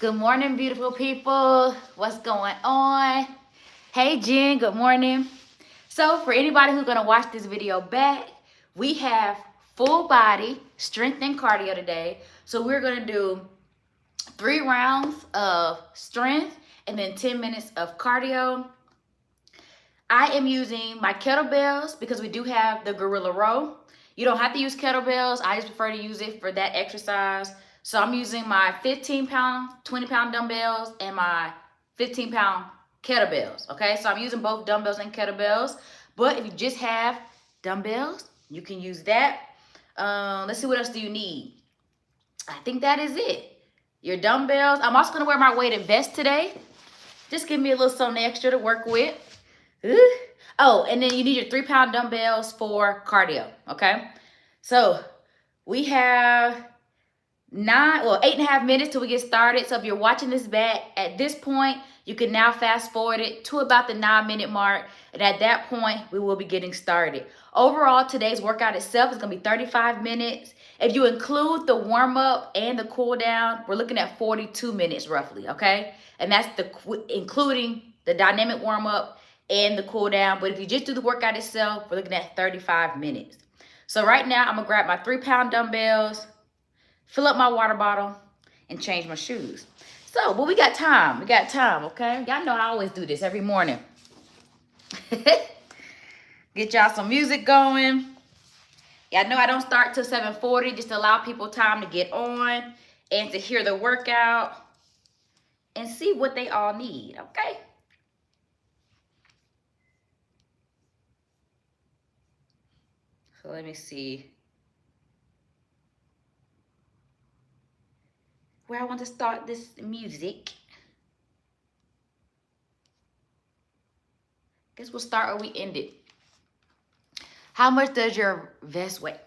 Good morning, beautiful people. What's going on? Hey, Jen, good morning. So for anybody who's gonna watch this video back, we have full body strength and cardio today. So we're gonna do 3 rounds of strength and then 10 minutes of cardio. I am using my kettlebells because we do have the gorilla row. You don't have to use kettlebells. I just prefer to use it for that exercise. So I'm using my 15-pound, 20-pound dumbbells and my 15-pound kettlebells, okay? So I'm using both dumbbells and kettlebells. But if you just have dumbbells, you can use that. Let's see, what else do you need? I think that is it. Your dumbbells. I'm also gonna wear my weighted vest today. Just give me a little something extra to work with. Oh, and then you need your 3-pound dumbbells for cardio, okay? So we have 8.5 minutes till we get started. So if you're watching this back at this point, you can now fast forward it to about the 9-minute mark. And at that point, we will be getting started. Overall, today's workout itself is gonna be 35 minutes. If you include the warm up and the cool down, we're looking at 42 minutes roughly, okay? And that's including the dynamic warm up and the cool down. But if you just do the workout itself, we're looking at 35 minutes. So right now, I'm gonna grab my 3-pound dumbbells, fill up my water bottle, and change my shoes. So, but we got time. We got time, okay? Y'all know I always do this every morning. Get y'all some music going. Y'all know I don't start till 7:40, just to allow people time to get on and to hear the workout and see what they all need, okay? So let me see where I want to start this music. Guess we'll start where we ended. How much does your vest weigh?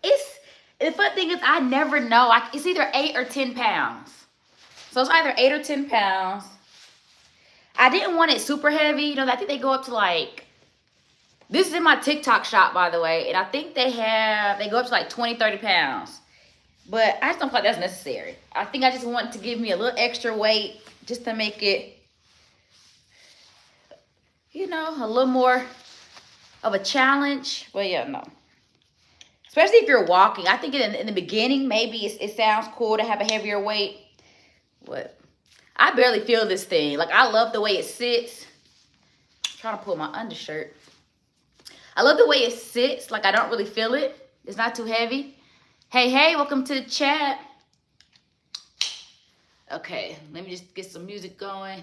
The fun thing is I never know. It's either 8 or 10 pounds. So it's either 8 or 10 pounds. I didn't want it super heavy. You know, I think they go up to like, this is in my TikTok shop, by the way. And I think they go up to like 20, 30 pounds. But I just don't feel like that's necessary. I think I just want to give me a little extra weight just to make it, you know, a little more of a challenge. Well, yeah, no. Especially if you're walking. I think in the beginning, maybe it sounds cool to have a heavier weight. But I barely feel this thing. Like, I love the way it sits. I'm trying to pull my undershirt. I love the way it sits. Like, I don't really feel it. It's not too heavy. Hey, welcome to the chat. Okay, let me just get some music going.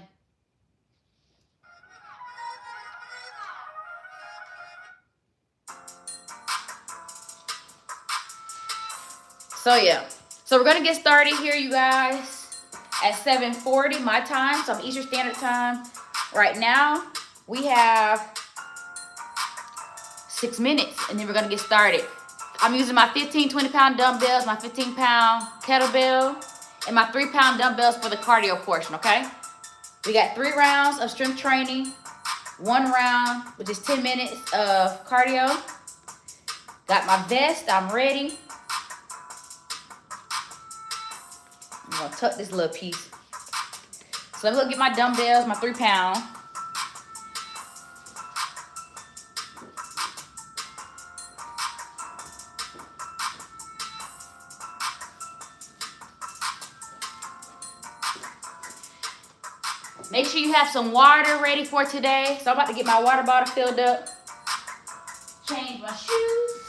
So yeah, so we're gonna get started here, you guys, at 7:40 my time, so I'm Eastern Standard Time. Right now, we have 6 minutes, and then we're gonna get started. I'm using my 15, 20-pound dumbbells, my 15-pound kettlebell, and my 3-pound dumbbells for the cardio portion, okay? We got 3 rounds of strength training, 1 round, which is 10 minutes of cardio. Got my vest, I'm ready. I'm gonna tuck this little piece. So let me go get my dumbbells, my 3-pound. Make sure you have some water ready for today. So I'm about to get my water bottle filled up. Change my shoes.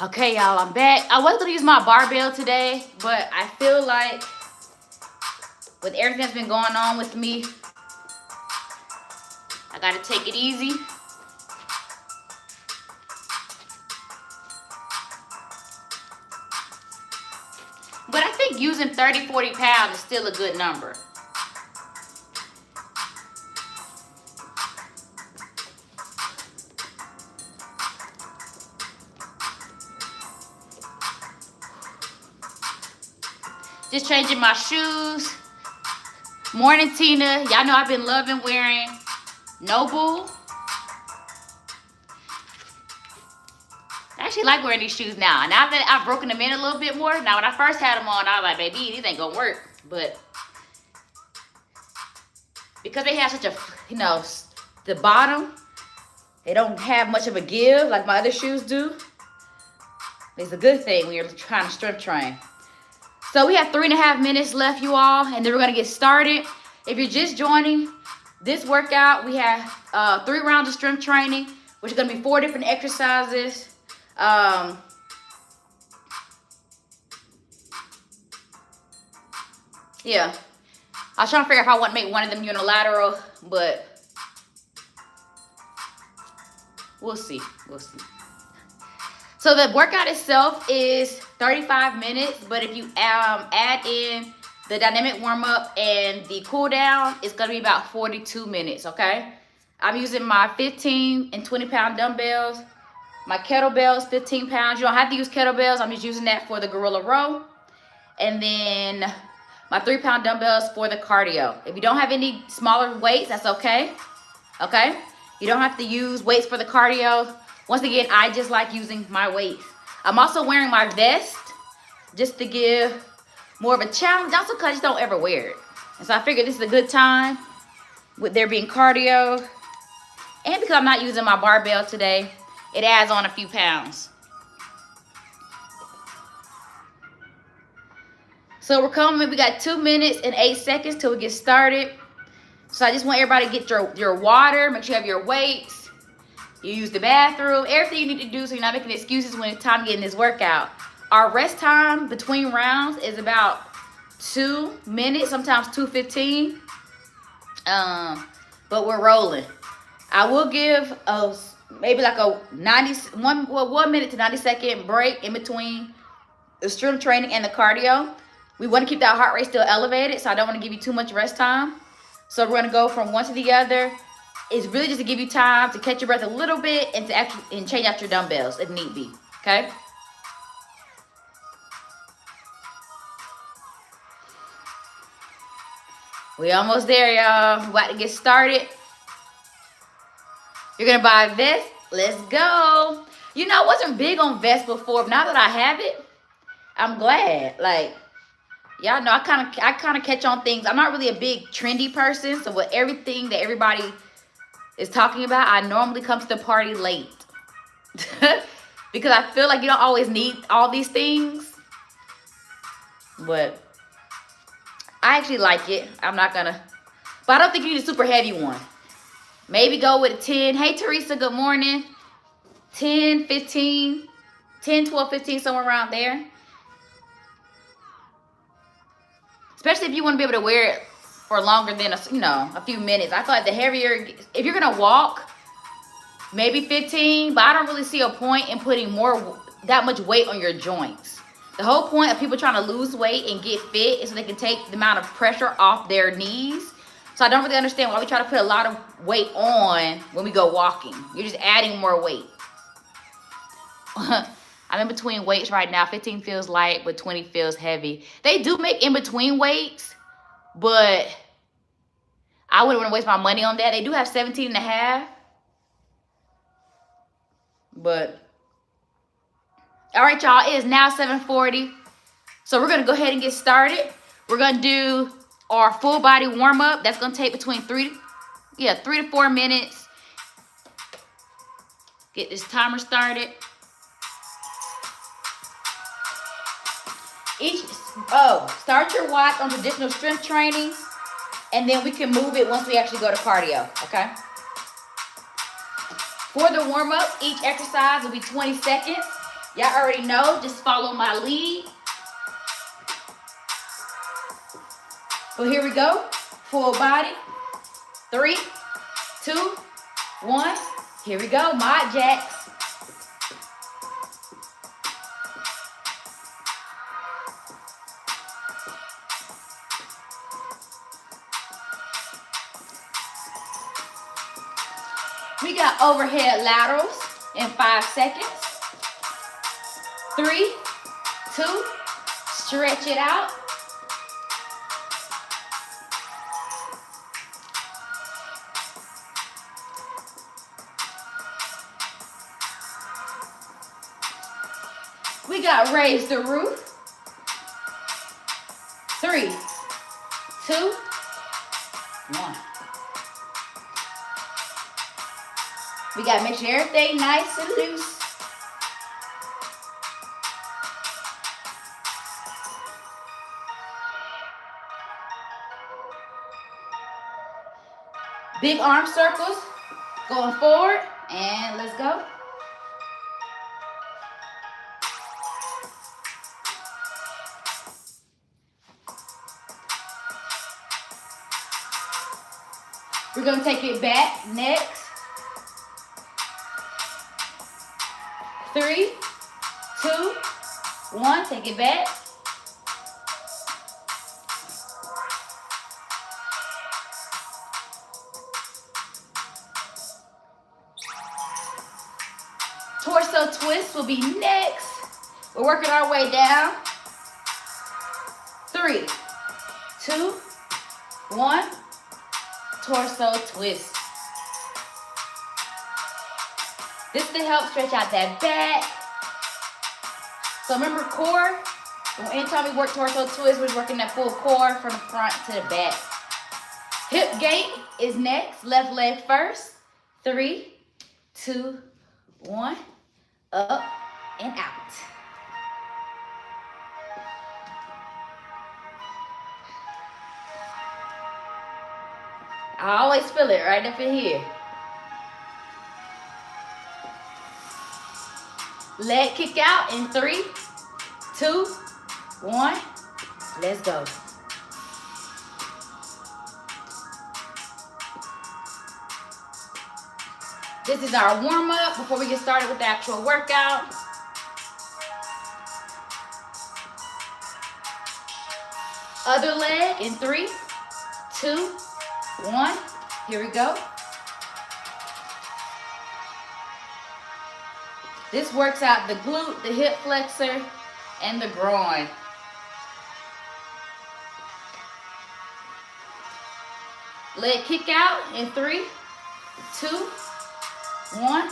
Okay, y'all, I'm back. I was gonna use my barbell today, but I feel like with everything that's been going on with me, I gotta take it easy. But I think using 30, 40 pounds is still a good number. Just changing my shoes. Morning, Tina. Y'all know I've been loving wearing Noble. I actually like wearing these shoes now. Now that I've broken them in a little bit more. Now when I first had them on, I was like, baby, these ain't gonna work. But because they have such a, you know, the bottom, they don't have much of a give like my other shoes do. It's a good thing when you're trying to strength train. So we have 3.5 minutes left, you all, and then we're gonna get started. If you're just joining this workout, we have 3 rounds of strength training, which is gonna be 4 different exercises. Yeah, I was trying to figure out if I want to make one of them unilateral, but we'll see. So the workout itself is 35 minutes, but if you add in the dynamic warm-up and the cool down, it's gonna be about 42 minutes, okay? I'm using my 15 and 20 pound dumbbells. My kettlebells, 15 pounds. You don't have to use kettlebells. I'm just using that for the gorilla row. And then my 3 pound dumbbells for the cardio. If you don't have any smaller weights, that's okay. Okay? You don't have to use weights for the cardio. Once again, I just like using my weights. I'm also wearing my vest just to give more of a challenge. Also because I just don't ever wear it. And so I figured this is a good time with there being cardio. And because I'm not using my barbell today, it adds on a few pounds. So we're coming, we got 2 minutes and 8 seconds till we get started. So I just want everybody to get your water, make sure you have your weights. You use the bathroom, everything you need to do so you're not making excuses when it's time to get in this workout. Our rest time between rounds is about 2 minutes, sometimes 2:15. But we're rolling. I will give maybe like a 1 minute to 90 second break in between the strength training and the cardio. We want to keep that heart rate still elevated, so I don't want to give you too much rest time. So we're going to go from one to the other. It's really just to give you time to catch your breath a little bit and to change out your dumbbells if need be. Okay? We almost there, y'all. We're about to get started. You're going to buy a vest. Let's go. You know, I wasn't big on vests before, but now that I have it, I'm glad. Like, y'all know I kind of catch on things. I'm not really a big trendy person, so with everything that everybody is talking about, I normally come to the party late. Because I feel like you don't always need all these things. But I actually like it. I'm not gonna, but I don't think you need a super heavy one. Maybe go with a 10. Hey Teresa, good morning. 10, 15, 10, 12, 15, somewhere around there. Especially if you want to be able to wear it for longer than a few minutes. I feel like the heavier, if you're gonna walk, maybe 15, but I don't really see a point in putting that much weight on your joints. The whole point of people trying to lose weight and get fit is so they can take the amount of pressure off their knees. So I don't really understand why we try to put a lot of weight on when we go walking. You're just adding more weight. I'm in between weights right now. 15 feels light, but 20 feels heavy. They do make in-between weights, but I wouldn't want to waste my money on that. They do have 17 and a half. But, all right, y'all. It is now 7:40. So we're going to go ahead and get started. We're going to do our full body warm-up. That's going to take between 3 to 4 minutes. Get this timer started. Start your watch on traditional strength training, and then we can move it once we actually go to cardio, okay? For the warm-up, each exercise will be 20 seconds. Y'all already know, just follow my lead. So here we go. Full body. 3, 2, 1. Here we go. Mod jacks. We got overhead laterals in 5 seconds. 3, 2, stretch it out. We got raise the roof. 3, 2, 1. We got to make sure everything nice and loose. Big arm circles going forward, and let's go. We're going to take it back next. 3, 2, 1, take it back. Torso twist will be next. We're working our way down. 3, 2, 1, torso twist. This to help stretch out that back. So remember core, anytime we work torso twist, we're working that full core from the front to the back. Hip gate is next, left leg first. 3, 2, 1, up and out. I always feel it right up in here. Leg kick out in 3, 2, 1. Let's go. This is our warm-up before we get started with the actual workout. Other leg in 3, 2, 1. Here we go. This works out the glute, the hip flexor, and the groin. Leg kick out in 3, 2, 1.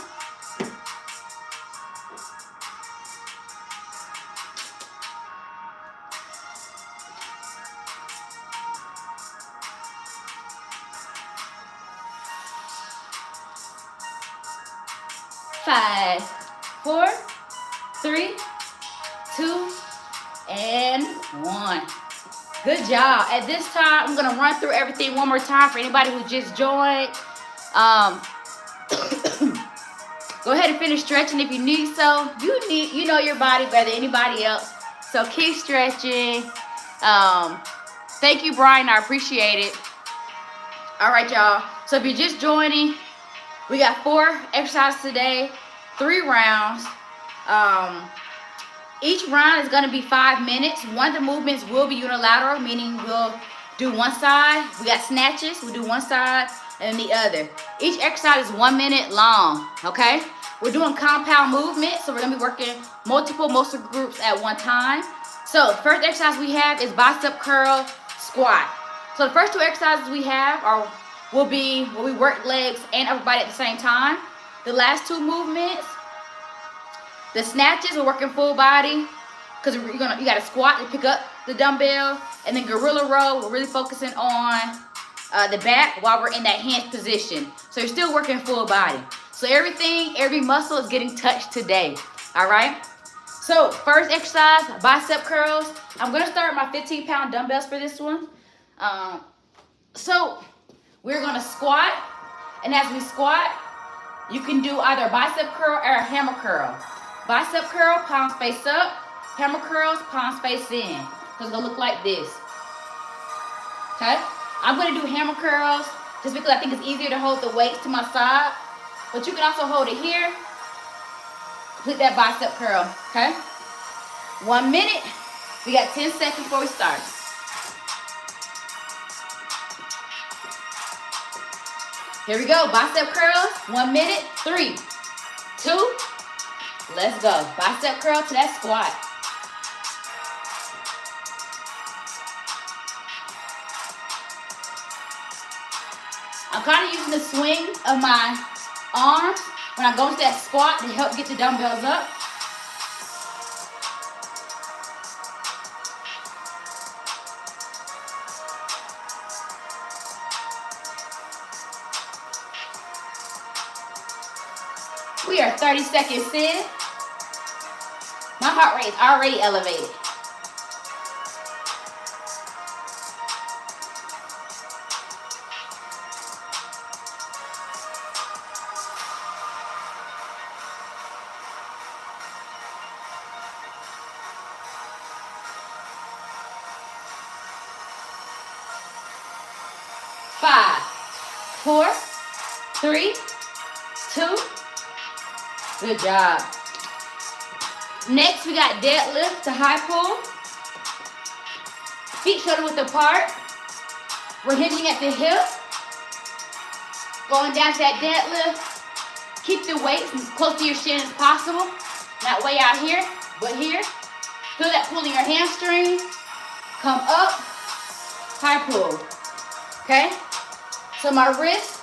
Five, 4, 3, 2, and 1. Good job. At this time, I'm gonna run through everything one more time for anybody who just joined. Go ahead and finish stretching if you need so. You know your body better than anybody else. So keep stretching. Thank you, Brian. I appreciate it. All right, y'all. So if you're just joining, we got 4 exercises today, 3 rounds. Each round is going to be 5 minutes. One of the movements will be unilateral, meaning we'll do one side. We got snatches. We'll do one side and the other. Each exercise is 1 minute long, okay? We're doing compound movement, so we're going to be working multiple muscle groups at one time. So the first exercise we have is bicep curl squat. So the first 2 exercises we have will be where we work legs and upper body at the same time. The last 2 movements, the snatches, we're working full body because you got to squat to pick up the dumbbell, and then gorilla row, we're really focusing on the back while we're in that hinge position. So you're still working full body. So every muscle is getting touched today. All right. So first exercise, bicep curls. I'm gonna start my 15-pound dumbbells for this one. So we're gonna squat, and as we squat, you can do either bicep curl or a hammer curl. Bicep curl, palms face up. Hammer curls, palms face in. So it's gonna look like this. okay? I'm gonna do hammer curls just because I think it's easier to hold the weights to my side, but you can also hold it here, complete that bicep curl, okay? 1 minute, we got 10 seconds before we start. Here we go, bicep curls, 1 minute, 3, 2, let's go. Bicep curl to that squat. I'm kind of using the swing of my arms when I go into that squat to help get the dumbbells up. We are 30 seconds in. My heart rate is already elevated. Five, 4, 3, 2. Good job. Next, we got deadlift to high pull. Feet shoulder width apart. We're hinging at the hip. Going down to that deadlift. Keep the weights as close to your shin as possible. Not way out here, but here. Feel that pull in your hamstring. Come up, high pull. Okay? So my wrist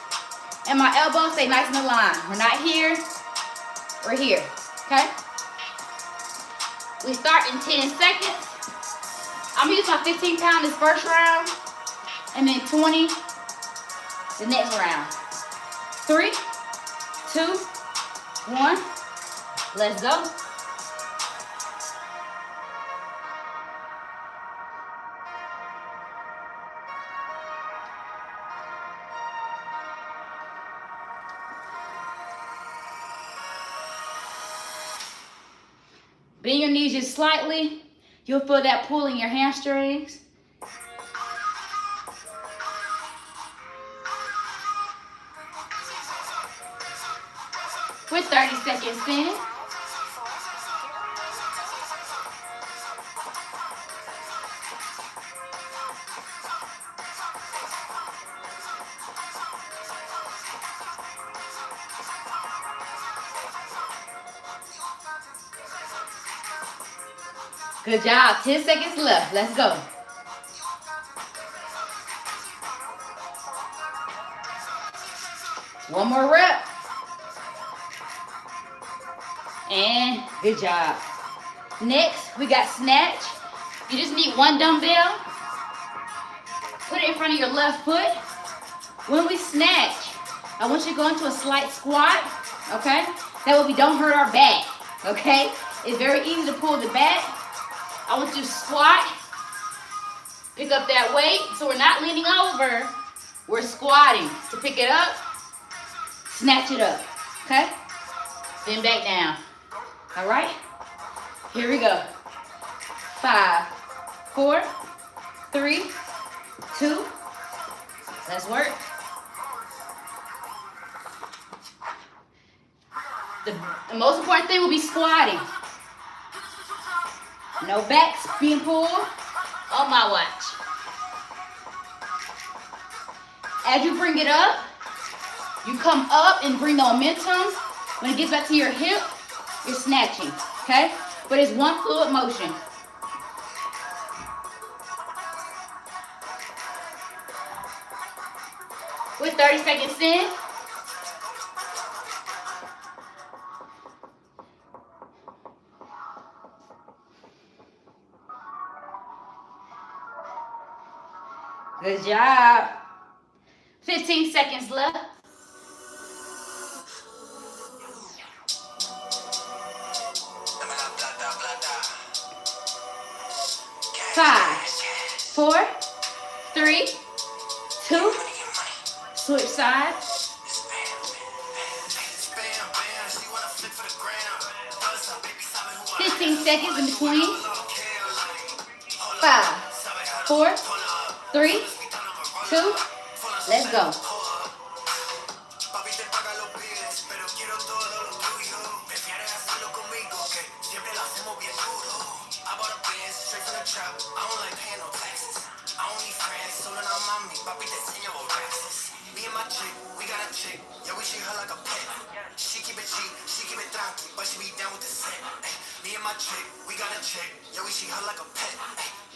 and my elbows stay nice and aligned. We're not here, we're here. Okay? We start in 10 seconds. I'm gonna use my 15 pound this first round, and then 20 the next round. 3, 2, 1. Let's go. Bend your knees just slightly. You'll feel that pull in your hamstrings. We're 30 seconds in. Good job. 10 seconds left. Let's go. One more rep. And good job. Next, we got snatch. You just need one dumbbell. Put it in front of your left foot. When we snatch, I want you to go into a slight squat, okay? That way we don't hurt our back, okay? It's very easy to pull the back. I want you to squat, pick up that weight, so we're not leaning over. We're squatting to pick it up, snatch it up, okay? Then back down, all right? Here we go. 5, 4, 3, 2, let's work. The most important thing will be squatting. No backs being pulled on my watch. As you bring it up, you come up and bring the momentum. When it gets back to your hip, you're snatching, okay? But it's one fluid motion. We're 30 seconds in. Good job. 15 seconds left. Five, 4, 3, 2. Switch sides. 15 seconds in between. 5, 4, 3, 2. Let's go.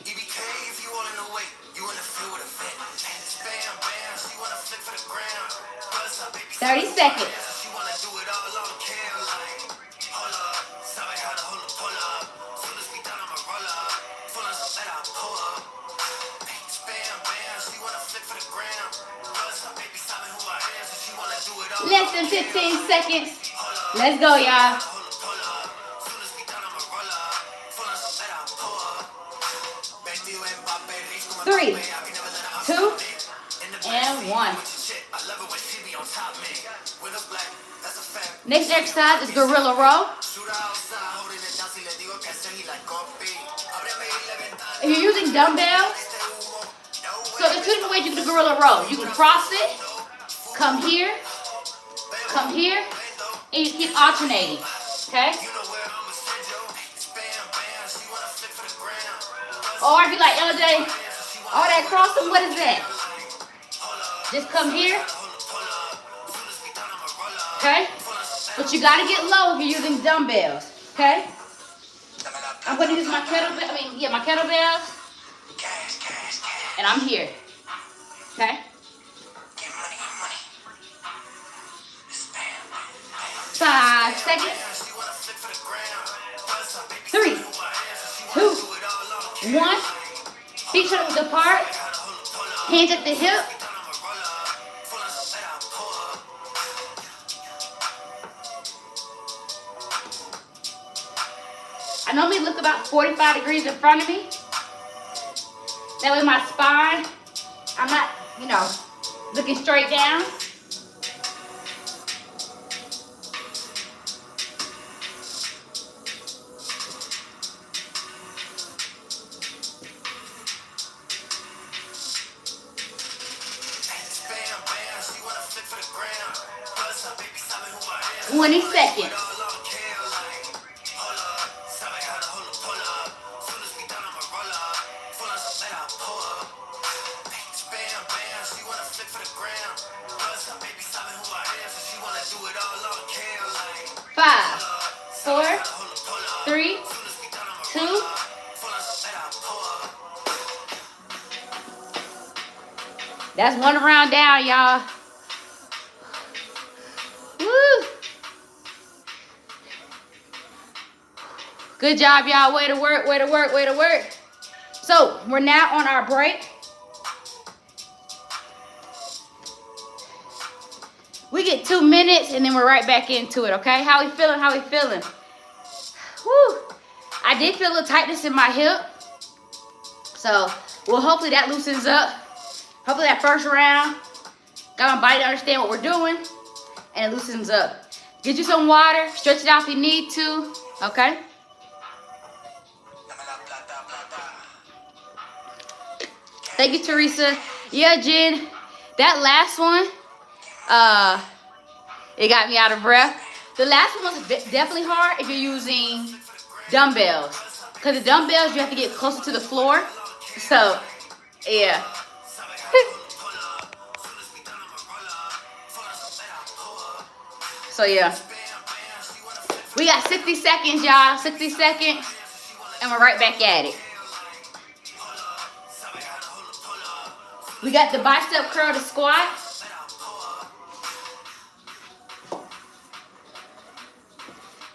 EBK, if you all in the way, you in the field with a vet. Bam, bam, she wanna flick for the ground. 30 seconds. She wanna do it all on cam, like, hold up, sabe how to hold up, pull up. Soon as we done, I'ma roll up. Full on some better, I pull up. Bam, bam, she wanna flick for the ground. Baby, sabe who I am, so she wanna do it all. Less than 15 seconds. Let's go, y'all. 3, 2, and 1. Next exercise is gorilla row. If you're using dumbbells, so there's 2 different ways you can do gorilla row. You can cross it, come here, and you keep alternating. Okay? Or if you like LJ, all that crossing, what is that? Just come here. Okay? But you gotta get low if you're using dumbbells. Okay? I'm gonna use my kettlebell, my kettlebells. And I'm here. Okay? 5 seconds. 3, 2, 1. Feet shoulder apart. Hands at the hip. I normally look about 45 degrees in front of me. That way my spine, I'm not, looking straight down. Bam, 20 seconds. she wanna flick for the ground. Plus, her baby sabe who I am, so she wanna do it all on cam. Like 5, 4, 3, 2. That's one round down, y'all. Woo! Good job, y'all. Way to work, way to work, way to work. So we're now on our break. We get 2 minutes and then we're right back into it, okay? How we feeling? How we feeling? Woo! I did feel a little tightness in my hip. So, well, hopefully that loosens up. Hopefully that first round got my body to understand what we're doing and it loosens up. Get you some water, stretch it out if you need to, okay? Thank you, Teresa. Yeah, Jen, that last one, it got me out of breath. The last one was definitely hard if you're using dumbbells. Because the dumbbells, you have to get closer to the floor. So, yeah. So, yeah. We got 60 seconds, y'all. 60 seconds. And we're right back at it. We got the bicep curl to squat.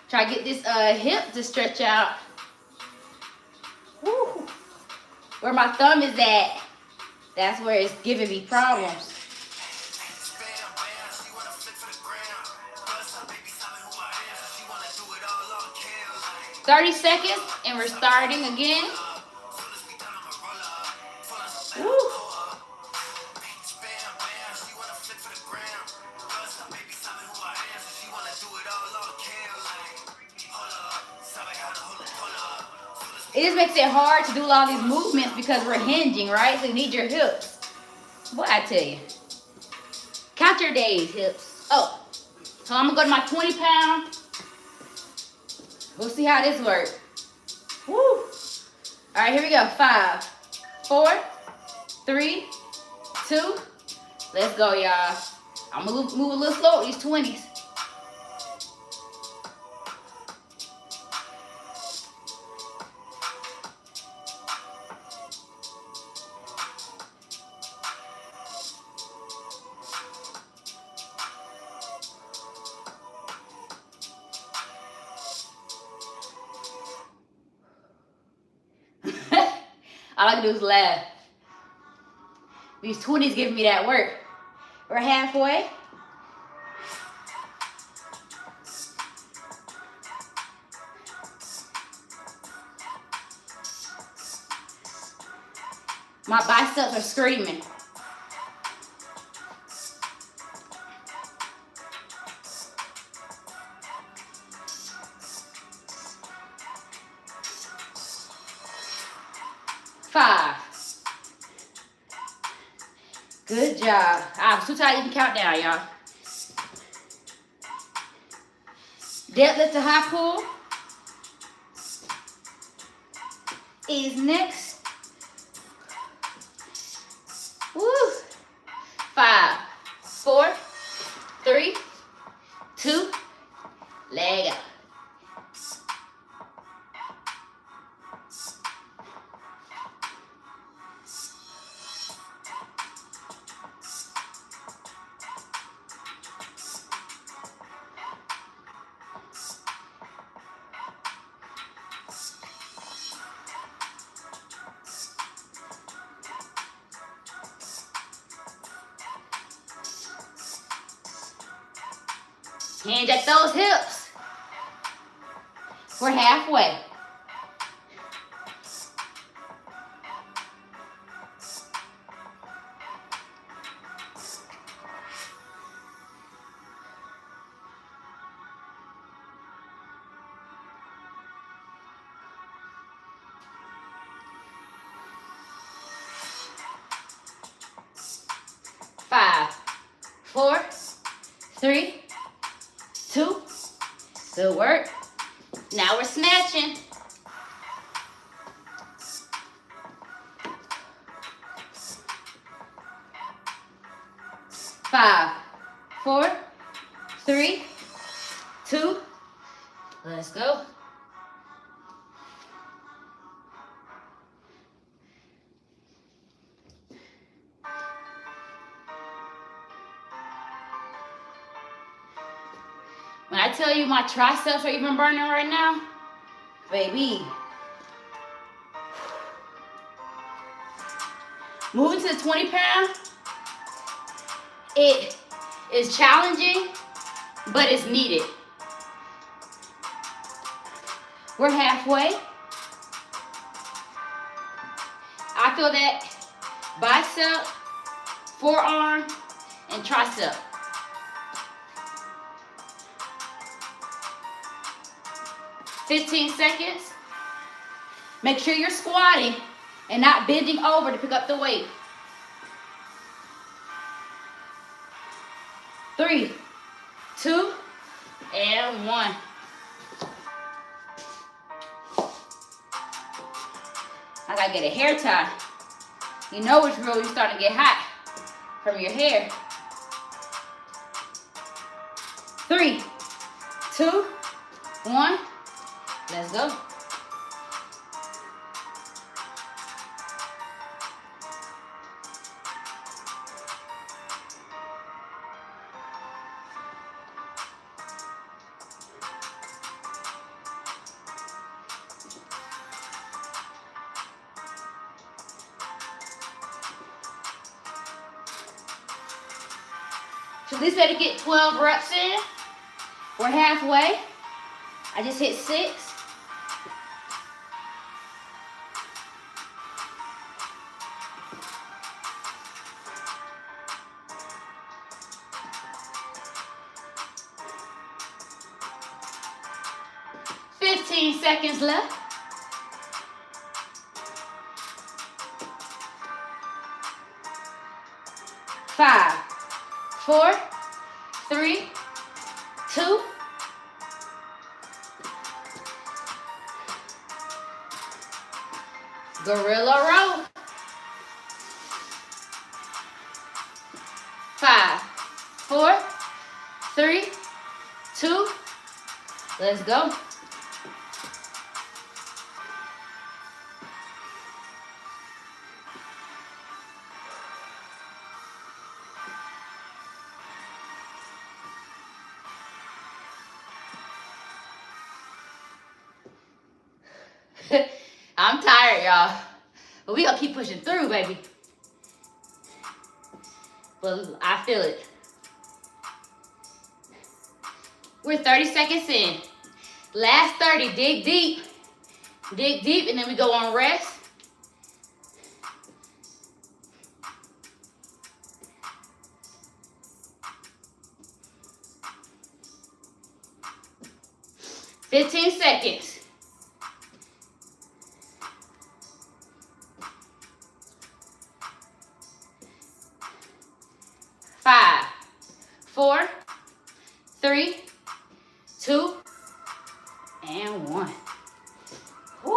Try to get this hip to stretch out. Woo. Where my thumb is at, that's where it's giving me problems. 30 seconds, and we're starting again. Woo. It just makes it hard to do all these movements because we're hinging, right? So you need your hips. What I tell you? Count your days, hips. Oh, so I'm gonna go to my 20-pound. We'll see how this works. Woo! All right, here we go. 5, 4, 3, 2. Let's go, y'all. I'm gonna move a little slow with these 20s. All I can do is laugh. These 20s give me that work. We're halfway. My biceps are screaming. Five. Good job. I was too tired to even count down, y'all. Deadlift to high pull is next. Woo. 5, 4, 3, 2, leg up. Hinge at those hips. We're halfway. Five, 4, 3, 2. Good work. Now we're snatching. 5, 4, 3, 2. Let's go. When I tell you my triceps are even burning right now, baby. Moving to the 20-pound, it is challenging, but it's needed. We're halfway. I feel that bicep, forearm, and tricep. "15 seconds. Make sure you're squatting and not bending over to pick up the weight. 3, 2, and 1. I gotta get a hair tie. You know it's real, you're starting to get hot from your hair. 3, 2, 1. Let's go. So at least better get 12 reps in. We're halfway. I just hit 6. Seconds left. 5, 4, 3, 2. Gorilla row. 5, 4, 3, 2. Let's go. I'm tired, y'all. But we gonna keep pushing through, baby. But I feel it. We're 30 seconds in. Last 30, dig deep. Dig deep, and then we go on rest. $15 seconds. 5, 4, 3, 2, and 1. Woo!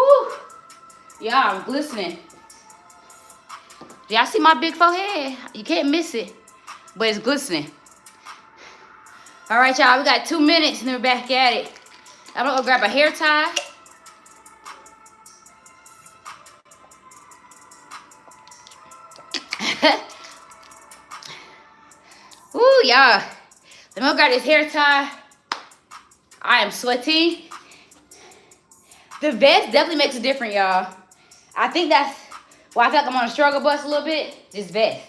Y'all, I'm glistening. Do y'all see my big forehead? You can't miss it, but it's glistening. All right, y'all, we got 2 minutes and then we're back at it. I'm gonna go grab a hair tie. Ooh, y'all. Let me go grab this hair tie. I am sweating. The vest definitely makes a difference, y'all. I think that's why I feel like I'm on a struggle bus a little bit. This vest.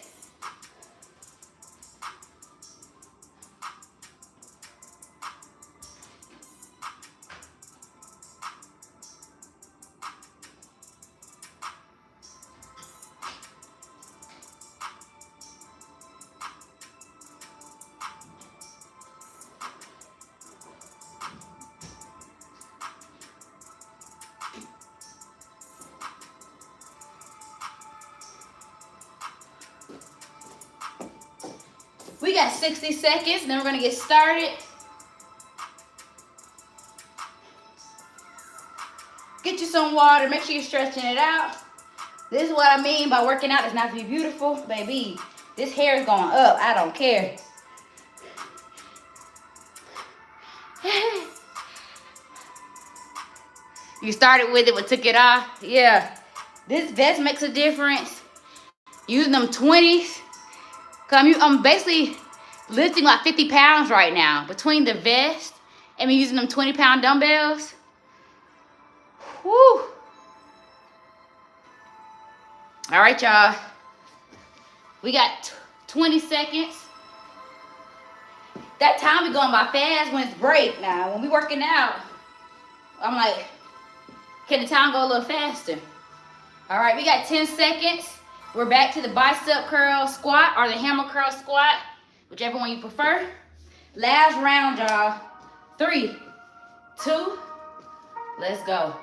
We got 60 seconds, then we're gonna get started. Get you some water, make sure you're stretching it out. This is what I mean by working out does not have to be beautiful. Baby, this hair is going up, I don't care. You started with it but took it off. Yeah, this vest makes a difference. Using them 20s. I'm basically lifting like 50 pounds right now between the vest and me using them 20-pound dumbbells. Whew. All right, y'all. We got 20 seconds. That time be going by fast when it's break now. When we working out, I'm like, can the time go a little faster? All right, we got 10 seconds. We're back to the bicep curl squat or the hammer curl squat, whichever one you prefer. Last round, y'all. 3, 2, let's go.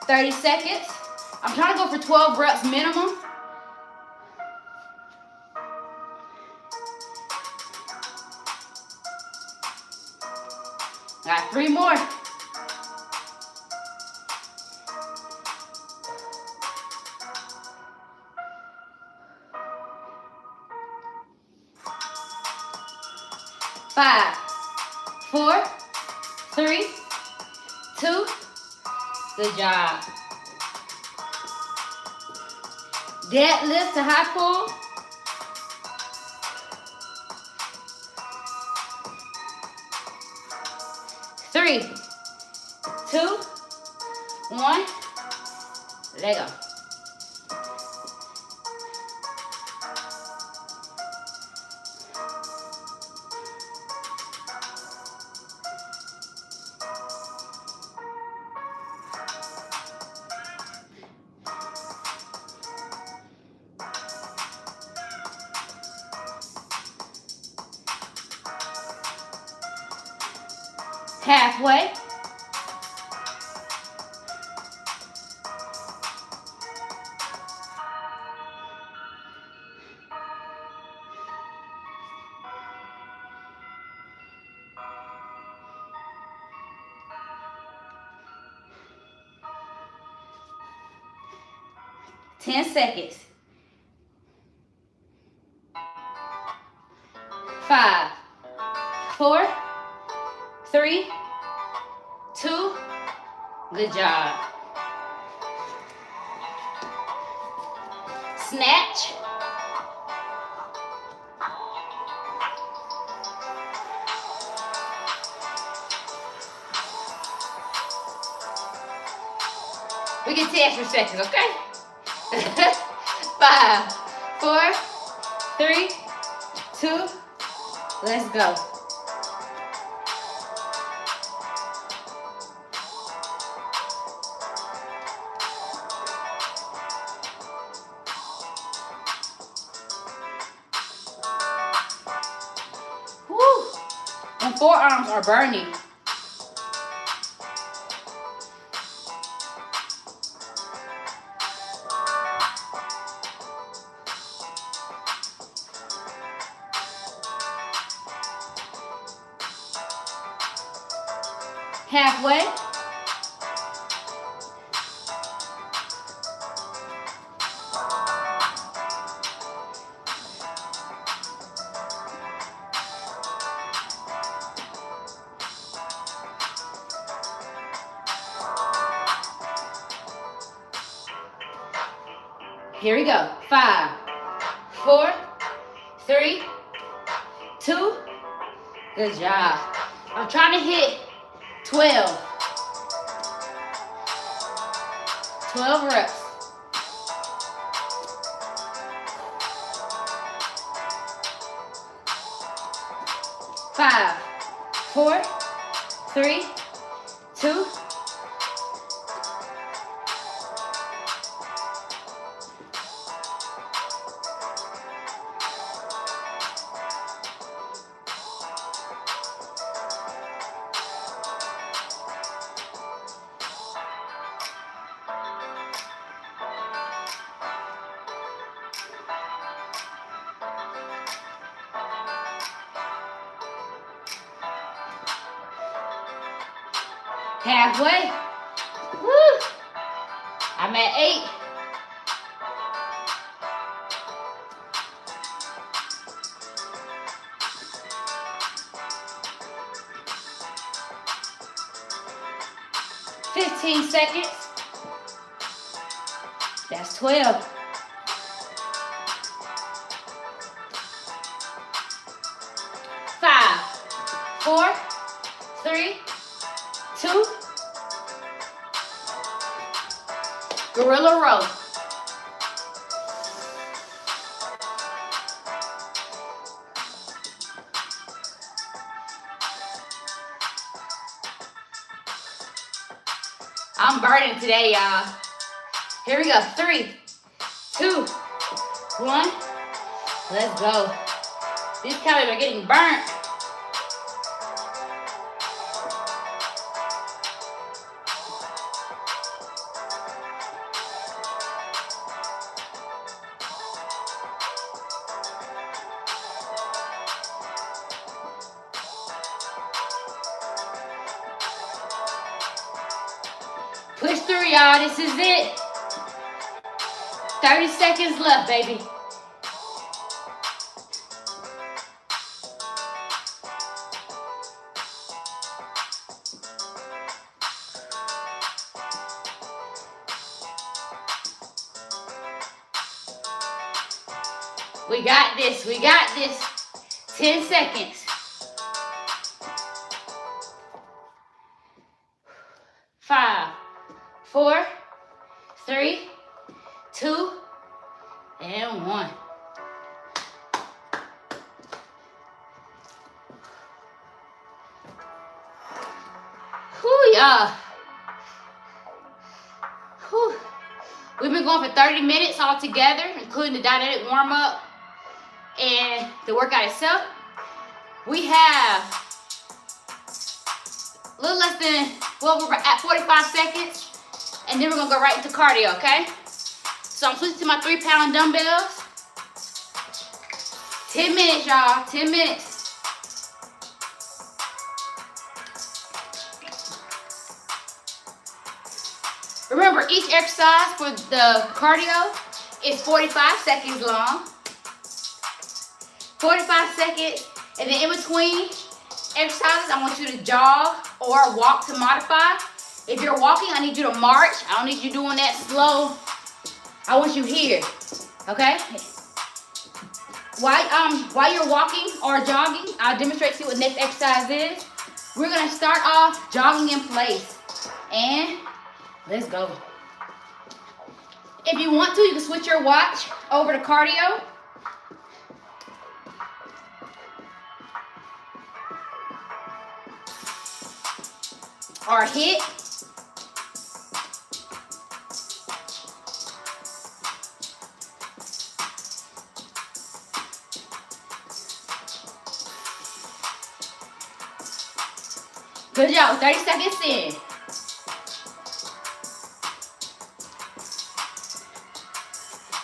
$30 seconds. I'm trying to go for 12 reps minimum. I got 3 more. Five, 4, 3, 2. Good job. Deadlift to high pull. Three, 2, 1. Let go. Halfway. Ten seconds. 5, 4, 3, 2. Good job. Snatch. We get 10 extra seconds, okay? 5, 4, 3, 2. Let's go. Woo! And forearms are burning. Halfway. Here we go. 5, 4, 3, 2. Good job. I'm trying to hit 12. 12 reps. 5, 4, 3, 2. Halfway. Woo! I'm at 8. "15 seconds. That's 12. 5, 4, 3, 2. Gorilla row. I'm burning today, y'all. Here we go. 3, 2, 1. Let's go. These calories are getting burnt. Push through, y'all. This is it. 30 seconds left, baby. We got this. We got this. 10 seconds. 5, 4, 3, 2, and 1. Whew, y'all. Whew. We've been going for 30 minutes all together, including the dynamic warm-up and the workout itself. We have a little less than, well, we're at 45 seconds. And then we're gonna go right into cardio, okay? So I'm switching to my 3-pound dumbbells. 10 minutes, y'all, 10 minutes. Remember, each exercise for the cardio is 45 seconds long. 45 seconds, and then in between exercises, I want you to jog or walk to modify. If you're walking, I need you to march. I don't need you doing that slow. I want you here, okay? While you're walking or jogging, I'll demonstrate to you what next exercise is. We're gonna start off jogging in place, and let's go. If you want to, you can switch your watch over to cardio. Or hit. Good job, 30 seconds in.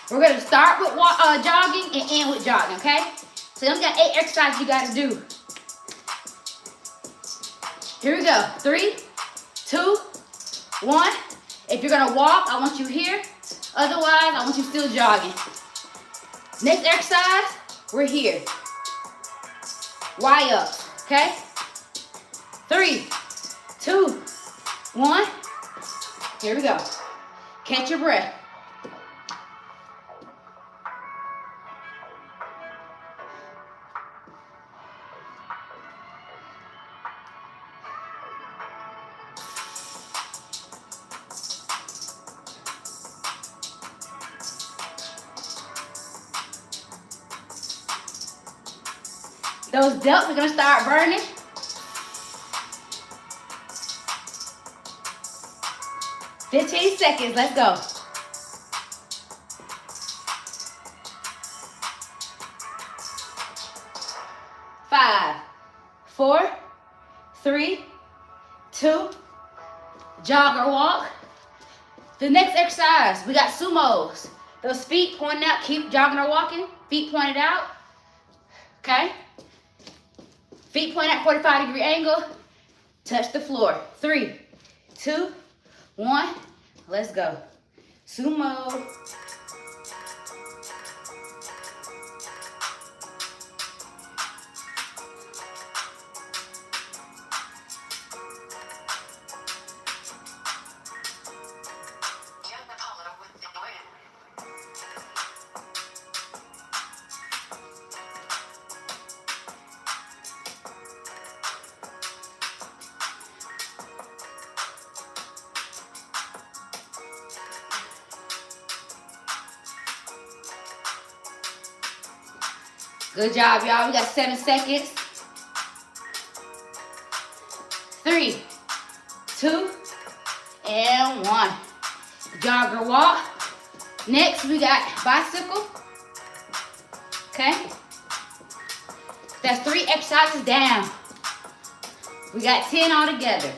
We're gonna start with jogging and end with jogging, okay? So you only got 8 exercises you gotta do. Here we go, 3, 2, 1. If you're gonna walk, I want you here. Otherwise, I want you still jogging. Next exercise, we're here. Y up, okay? 3, 2, 1. Here we go. Catch your breath. Those delts are gonna start burning. "15 seconds, let's go. Five, 4, 3, 2, jog or walk. The next exercise, we got sumos. Those feet pointing out, keep jogging or walking, feet pointed out, okay? Feet point at 45-degree angle, touch the floor. 3, 2, 1, let's go. Sumo. Good job, y'all. We got 7 seconds. 3, 2, and 1. Jogger walk. Next, we got bicycle. Okay? That's 3 exercises down. We got 10 altogether.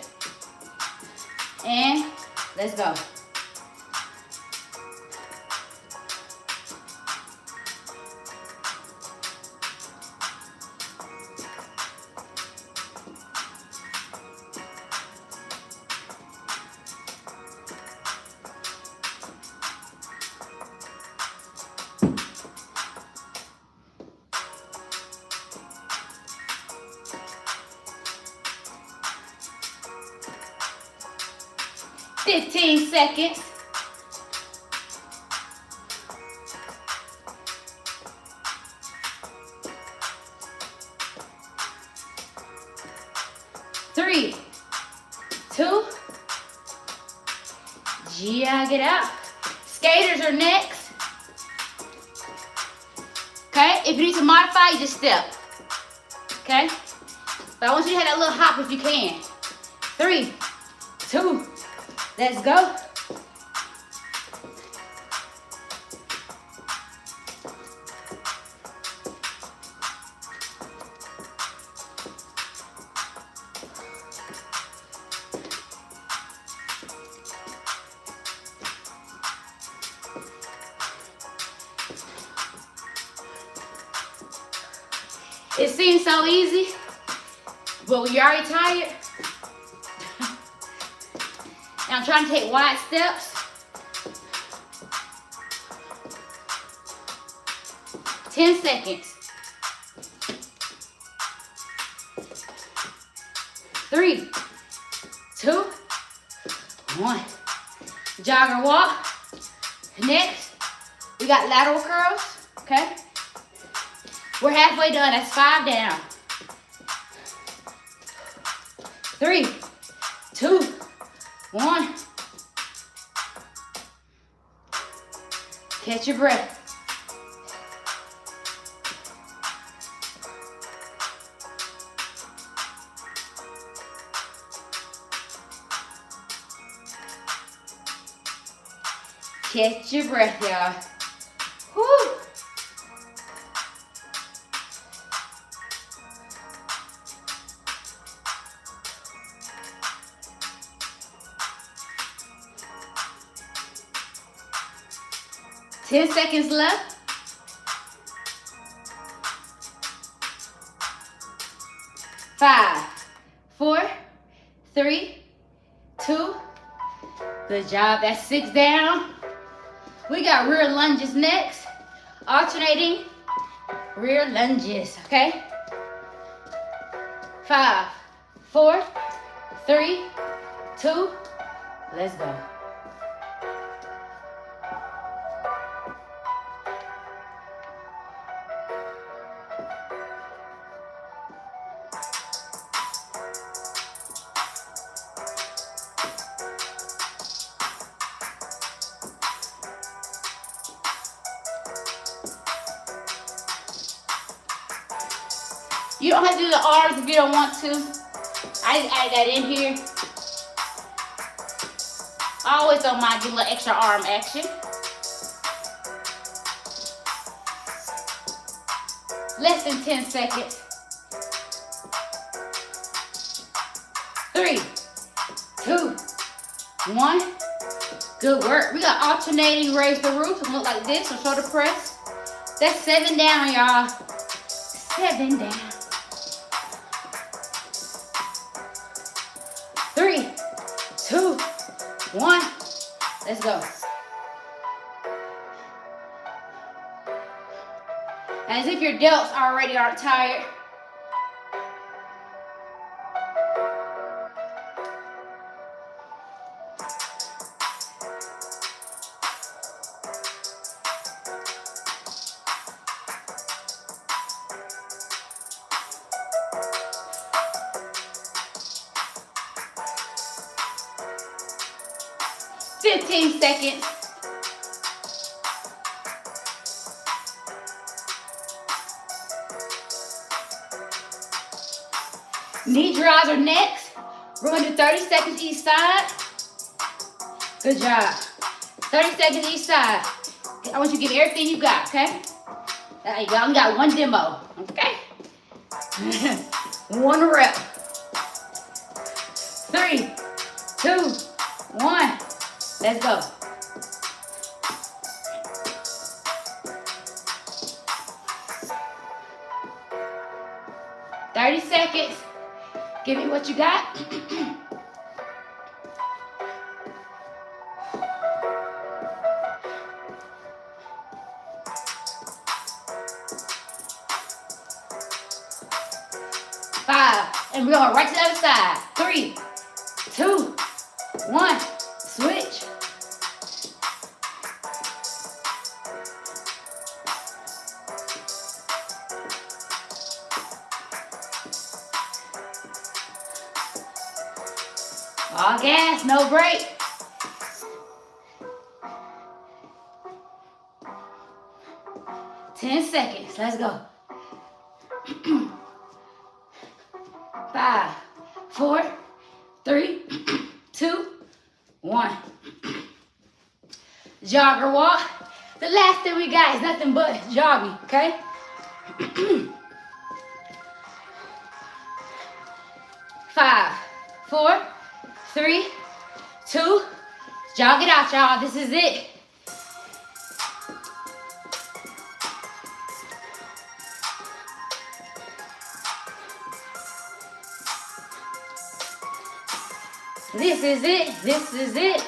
And let's go. "15 seconds. Three, 2, jog it out. Skaters are next. Okay, if you need to modify, you just step. Okay, but I want you to have that little hop if you can. 3, 2, let's go. It seems so easy, but when you're already tired, and I'm trying to take wide steps, 10 seconds. 3, 2, 1. Jog or walk. Next, we got lateral curls, okay? We're halfway done, that's 5 down. 3, 2, 1. Catch your breath. Catch your breath, y'all. Whew. Ten seconds left. Five, 4, 3, 2. Good job. That's 6 down. We got rear lunges next. Alternating rear lunges, okay? 5, 4, 3, 2. Let's go. You don't have to do the arms if you don't want to. I just add that in here. I always don't mind doing a little extra arm action. Less than 10 seconds. 3, 2, 1. Good work. We got alternating raise the roof. Look like this or shoulder press. That's 7 down, y'all. 7 down. 3, 2, 1. Let's go. As if your delts already aren't tired. Fifteen seconds. Knee draws are next. We're going to do 30 seconds each side. Good job. 30 seconds each side. I want you to give everything you got, okay? There you go. I only got one demo, okay? 1 rep. 3, 2, 1. Let's go. "30 seconds. Give me what you got." Five. And we're going right to the other side. 3, 2, 1. Switch. All gas, no break. Ten seconds. Let's go. 5, 4, 3, 2, 1. Jog or walk. The last thing we got is nothing but jogging, okay? 5, 4, 3, 2. Jog it out, y'all. This is it. This is it. This is it.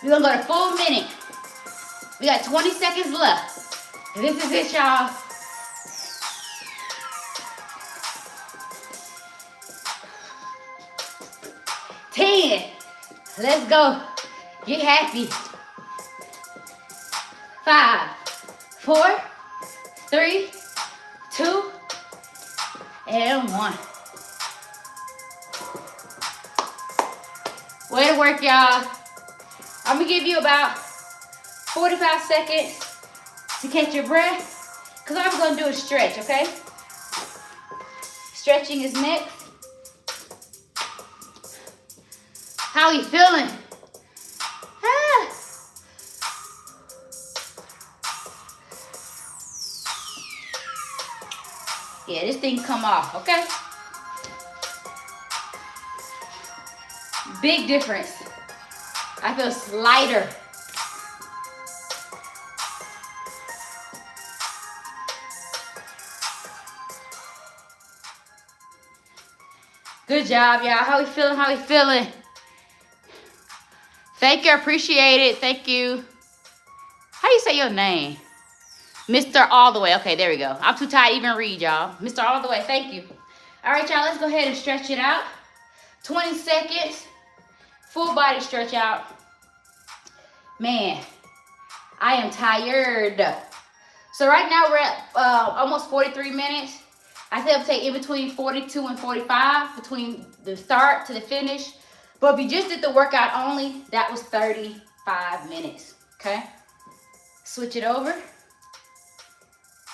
We're gonna go to full minute. We got 20 seconds left. This is it, y'all. Let's go. Get happy. 5, 4, 3, 2, and 1. Way to work, y'all. I'm gonna give you about 45 seconds to catch your breath, because I'm gonna do a stretch, okay? Stretching is next. How you feeling? Ah. Yeah, this thing come off, okay? Big difference. I feel lighter. Good job, y'all. How we feeling? How we feeling? Thank you. Appreciate it. Thank you. How you say your name? Mr. All the Way. Okay, there we go. I'm too tired to even read, y'all. Mr. All the Way. Thank you. All right, y'all. Let's go ahead and stretch it out. 20 seconds. Full body stretch out. Man, I am tired. So right now we're at almost 43 minutes. I think I'll take in between 42 and 45 between the start to the finish. But if you just did the workout only, that was 35 minutes, okay? Switch it over.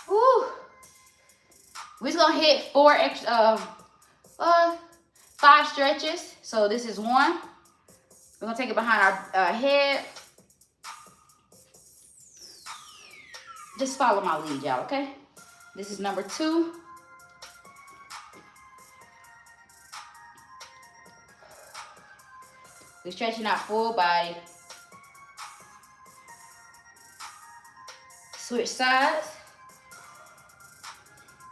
Woo. We're just gonna hit 5 stretches. So this is 1. We're gonna take it behind our head. Just follow my lead, y'all, okay? This is number 2. We're stretching out full body. Switch sides.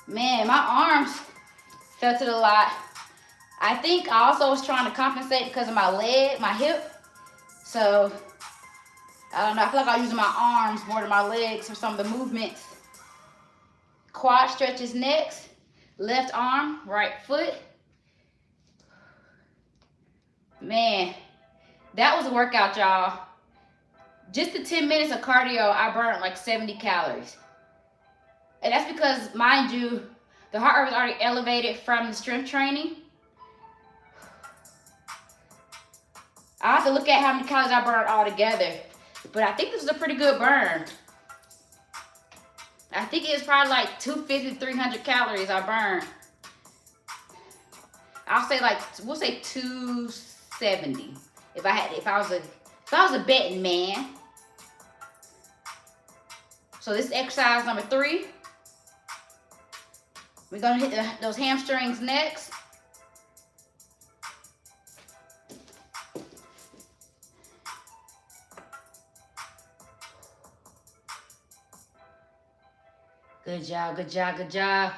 Man, my arms felt it a lot. I think I also was trying to compensate because of my leg, my hip. So, I don't know, I feel like I was using my arms more than my legs for some of the movements. Quad stretches next. Left arm, right foot. Man, that was a workout, y'all. Just the 10 minutes of cardio, I burned like 70 calories. And that's because, mind you, the heart rate was already elevated from the strength training. I have to look at how many calories I burned all together. But I think this is a pretty good burn. I think it's probably like 250 to 300 calories I burned. I'll say like, we'll say 270. If I was a betting man. So this is exercise number 3. We're gonna hit those hamstrings next. Good job, good job, good job.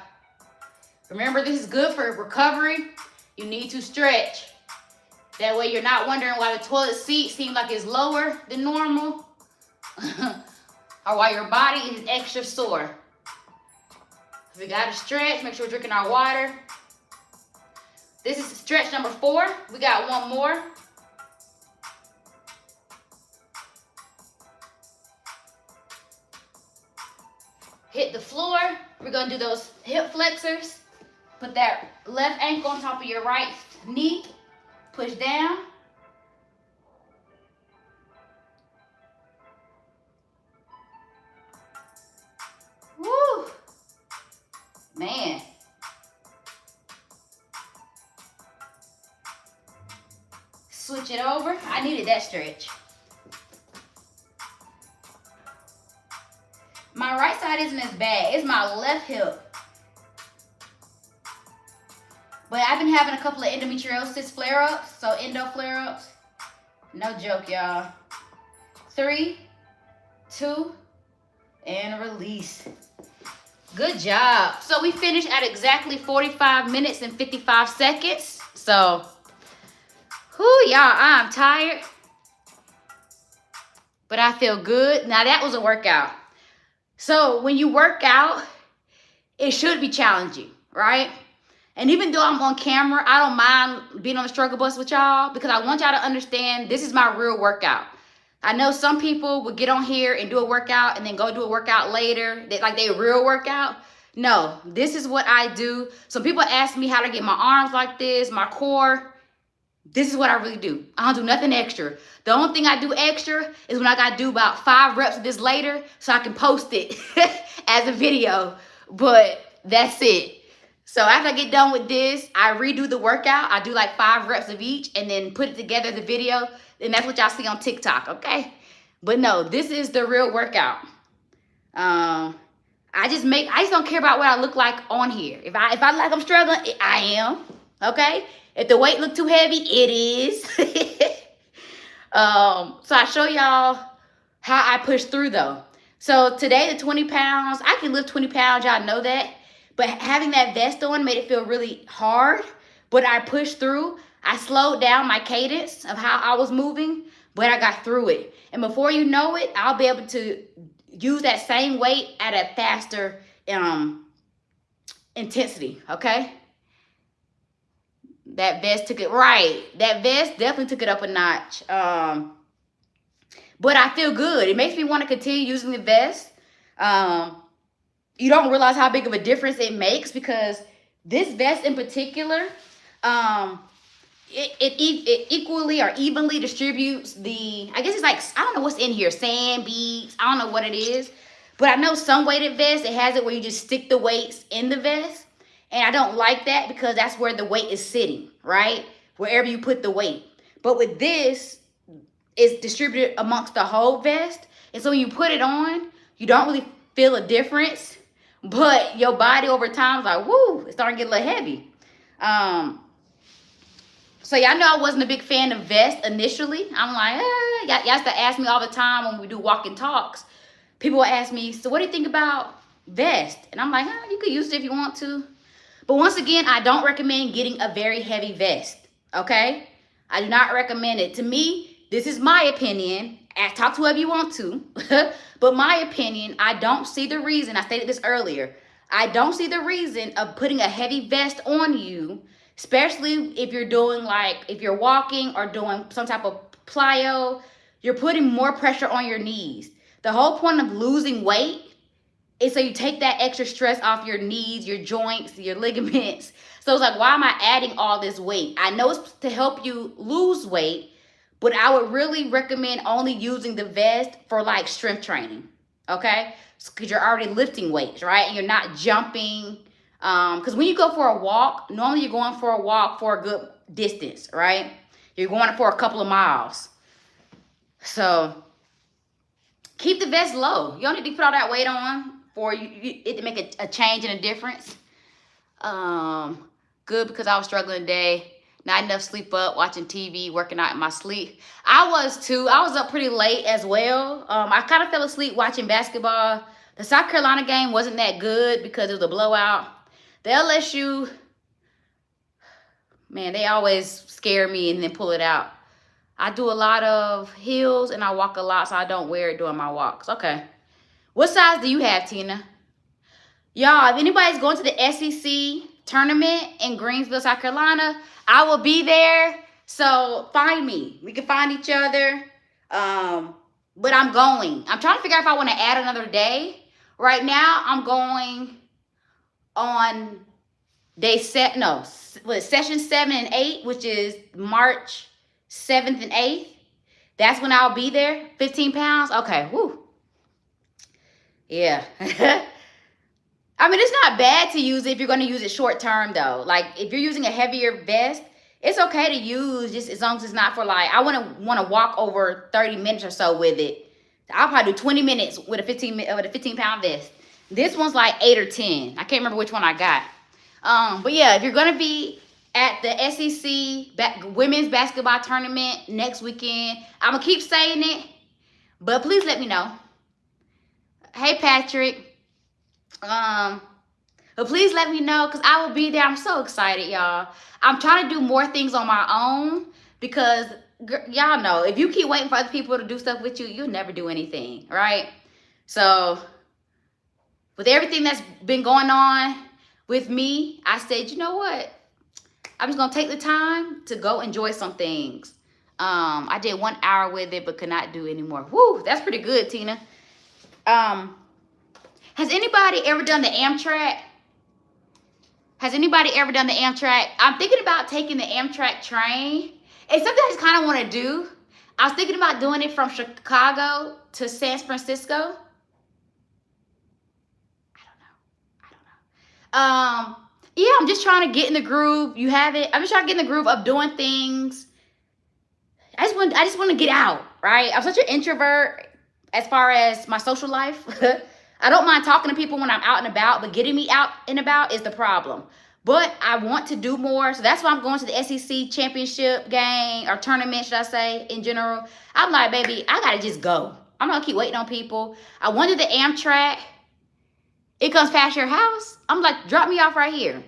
Remember, this is good for recovery. You need to stretch. That way you're not wondering why the toilet seat seems like it's lower than normal. Or why your body is extra sore. If we gotta stretch, make sure we're drinking our water. This is stretch number 4. We got 1 more. Hit the floor. We're gonna do those hip flexors. Put that left ankle on top of your right knee. Push down. Woo! Man. Switch it over. I needed that stretch. My right side isn't as bad. It's my left hip. But I've been having a couple of endometriosis flare-ups. So endo flare-ups. No joke, y'all. 3, 2, and release. Good job. So we finished at exactly 45 minutes and 55 seconds. So, y'all, I'm tired, but I feel good. Now that was a workout. So when you work out, it should be challenging, right? And even though I'm on camera, I don't mind being on the struggle bus with y'all because I want y'all to understand this is my real workout. I know some people would get on here and do a workout and then go do a workout later, like they real workout. No, this is what I do. Some people ask me how to get my arms like this, my core. This is what I really do. I don't do nothing extra. The only thing I do extra is when I got to do about 5 reps of this later so I can post it as a video. But that's it. So after I get done with this, I redo the workout. I do like 5 reps of each and then put it together, the video. And that's what y'all see on TikTok, okay? But no, this is the real workout. I just don't care about what I look like on here. If I like I'm struggling, I am, okay? If the weight look too heavy, it is. So I show y'all how I push through though. So today the 20 pounds, I can lift 20 pounds, y'all know that. But having that vest on made it feel really hard. But I pushed through. I slowed down my cadence of how I was moving, but I got through it. And before you know it, I'll be able to use that same weight at a faster intensity, okay? That vest took it, right. That vest definitely took it up a notch. But I feel good. It makes me want to continue using the vest. You don't realize how big of a difference it makes because this vest in particular, it equally or evenly distributes the, I guess it's like, I don't know what's in here, sand, beads, I don't know what it is. But I know some weighted vests, it has it where you just stick the weights in the vest. And I don't like that because that's where the weight is sitting, right? Wherever you put the weight. But with this, it's distributed amongst the whole vest. And so when you put it on, you don't really feel a difference. But your body over time is like, woo, it's starting to get a little heavy. So y'all know I wasn't a big fan of vests initially. I'm like, y'all used to ask me all the time when we do walking talks. People will ask me, so what do you think about vest? And I'm like, you could use it if you want to. But once again, I don't recommend getting a very heavy vest, okay? I do not recommend it. To me, this is my opinion. Talk to whoever you want to. But my opinion, I don't see the reason. I stated this earlier. I don't see the reason of putting a heavy vest on you, especially if you're doing if you're walking or doing some type of plyo. You're putting more pressure on your knees. The whole point of losing weight is so you take that extra stress off your knees, your joints, your ligaments. So it's like, why am I adding all this weight? I know it's to help you lose weight, but I would really recommend only using the vest for like strength training, okay? Because you're already lifting weights, right? And you're not jumping. Because when you go for a walk, normally you're going for a walk for a good distance, right? You're going for a couple of miles. So keep the vest low. You don't need to put all that weight on for it to make a change and a difference. Good, because I was struggling today. Not enough sleep up, watching TV, working out in my sleep. I was too. I was up pretty late as well. I kind of fell asleep watching basketball. The South Carolina game wasn't that good because it was a blowout. The LSU, man, they always scare me and then pull it out. I do a lot of heels and I walk a lot, so I don't wear it during my walks. Okay. What size do you have, Tina? Y'all, if anybody's going to the SEC tournament in Greensville, South Carolina, I will be there. So find me. We can find each other. But I'm going. I'm trying to figure out if I want to add another day. Right now, I'm going on session 7 and 8, which is March 7th and 8th. That's when I'll be there. 15 pounds. Okay. Woo. Yeah. I mean, it's not bad to use it if you're going to use it short term, though. Like, if you're using a heavier vest, it's okay to use just as long as it's not for, like, I want to walk over 30 minutes or so with it. I'll probably do 20 minutes with a 15-pound vest. This one's like 8 or 10. I can't remember which one I got. But, yeah, if you're going to be at the SEC women's basketball tournament next weekend, I'm going to keep saying it, but please let me know. Hey, Patrick. But please let me know because I will be there. I'm so excited, y'all. I'm trying to do more things on my own because y'all know if you keep waiting for other people to do stuff with you, you'll never do anything, right? So with everything that's been going on with me, I said, you know what? I'm just gonna take the time to go enjoy some things. I did 1 hour with it, but could not do anymore. Woo, that's pretty good, Tina. Has anybody ever done the Amtrak? Has anybody ever done the Amtrak? I'm thinking about taking the Amtrak train. It's something I just kind of want to do. I was thinking about doing it from Chicago to San Francisco. Yeah, I'm just trying to get in the groove. You have it. I'm just trying to get in the groove of doing things. I just want to get out, right? I'm such an introvert as far as my social life. I don't mind talking to people when I'm out and about, but getting me out and about is the problem. But I want to do more, so that's why I'm going to the SEC championship game, or tournament, should I say, in general. I'm like, baby, I gotta just go. I'm not gonna keep waiting on people. I want to do the Amtrak. It comes past your house. I'm like, drop me off right here.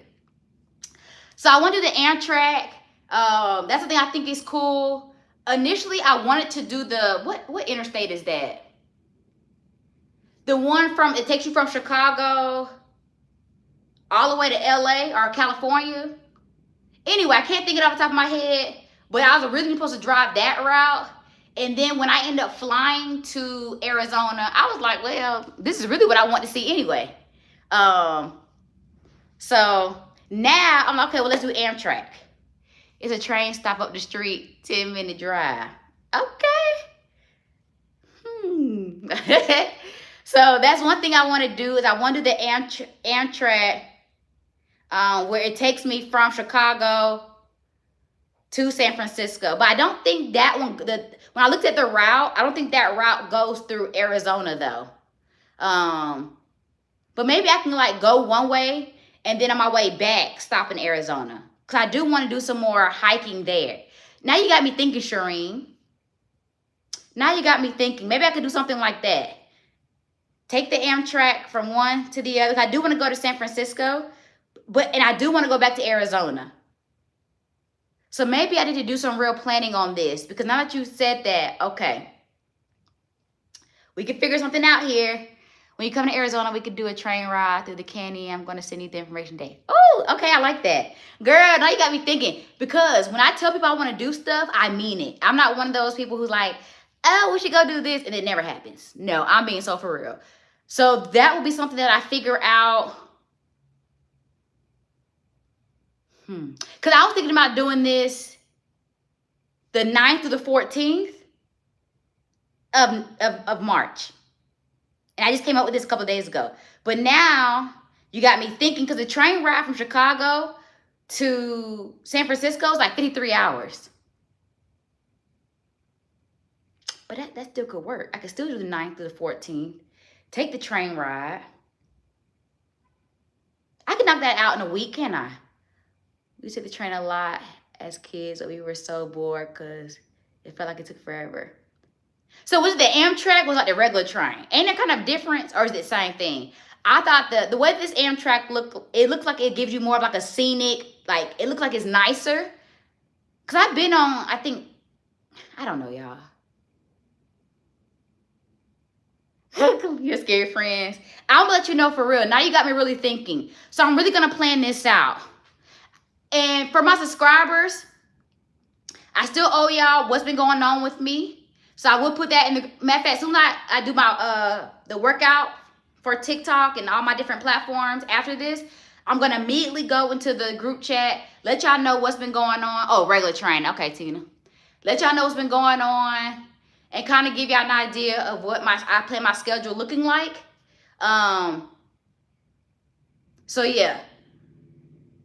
So I want to do the Amtrak. That's something I think is cool. Initially, I wanted to do the, what interstate is that? The one from, it takes you from Chicago all the way to LA or California. Anyway, I can't think it off the top of my head, but I was originally supposed to drive that route. And then when I ended up flying to Arizona, I was like, well, this is really what I want to see anyway. So now I'm like, okay, well, let's do Amtrak. It's a train stop up the street, 10-minute drive. Okay. So that's one thing I want to do is I want to do the Amtrak where it takes me from Chicago to San Francisco. But I don't think that one, when I looked at the route, I don't think that route goes through Arizona though. But maybe I can like go one way and then on my way back stop in Arizona. Because I do want to do some more hiking there. Now you got me thinking, Shireen. Now you got me thinking. Maybe I could do something like that. Take the Amtrak from one to the other. I do want to go to San Francisco. And I do want to go back to Arizona. So maybe I need to do some real planning on this. Because now that you said that, okay. We can figure something out here. When you come to Arizona, we could do a train ride through the canyon. I'm going to send you the information today. Oh, okay, I like that. Girl, now you got me thinking. Because when I tell people I want to do stuff, I mean it. I'm not one of those people who's like, oh, we should go do this, and it never happens. No, I'm being so for real. So that will be something that I figure out. Because I was thinking about doing this the 9th through the 14th of March. And I just came up with this a couple of days ago. But now you got me thinking, because the train ride from Chicago to San Francisco is like 53 hours. But that still could work. I could still do the 9th through the 14th. Take the train ride. I could knock that out in a week, can't I? We took the train a lot as kids, but we were so bored because it felt like it took forever. So was it the Amtrak was like the regular train? Ain't that kind of difference, or is it the same thing? I thought the way this Amtrak it looks like it gives you more of like a scenic, like it looks like it's nicer. Cause I've been on, I think, I don't know, y'all. You're scared, friends. I'll let you know for real. Now you got me really thinking. So I'm really gonna plan this out. And for my subscribers, I still owe y'all what's been going on with me. So I will put that in the, matter of fact, as soon as I do my the workout for TikTok and all my different platforms after this, I'm gonna immediately go into the group chat, let y'all know what's been going on. Oh, regular train. Okay, Tina. Let y'all know what's been going on and kind of give y'all an idea of what I plan my schedule looking like. So yeah.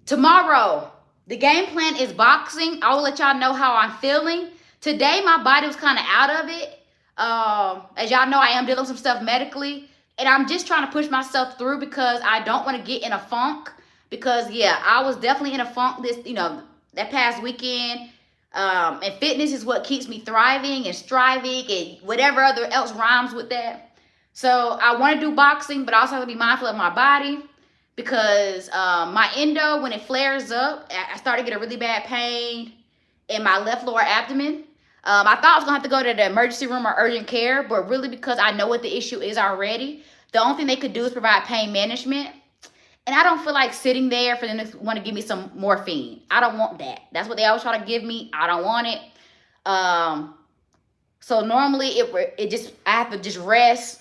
Tomorrow, the game plan is boxing. I will let y'all know how I'm feeling. Today, my body was kind of out of it. As y'all know, I am dealing with some stuff medically. And I'm just trying to push myself through because I don't want to get in a funk. Because, yeah, I was definitely in a funk that past weekend. And fitness is what keeps me thriving and striving and whatever other else rhymes with that. So I want to do boxing, but I also have to be mindful of my body because my endo, when it flares up, I start to get a really bad pain in my left lower abdomen. I thought I was going to have to go to the emergency room or urgent care, but really because I know what the issue is already, the only thing they could do is provide pain management. And I don't feel like sitting there for them to want to give me some morphine. I don't want that. That's what they always try to give me. I don't want it. So normally I have to just rest.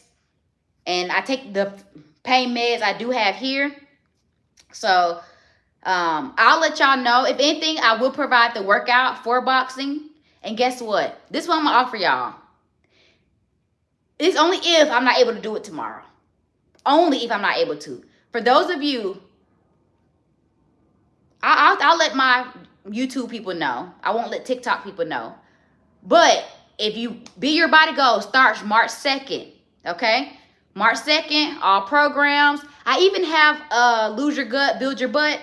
And I take the pain meds I do have here. So I'll let y'all know. If anything, I will provide the workout for boxing. And guess what? This one I'm going to offer y'all. It's only if I'm not able to do it tomorrow. Only if I'm not able to. For those of you, I'll let my YouTube people know. I won't let TikTok people know. But if you Be Your Body Goals starts March 2nd. Okay? March 2nd, all programs. I even have Lose Your Gut, Build Your Butt.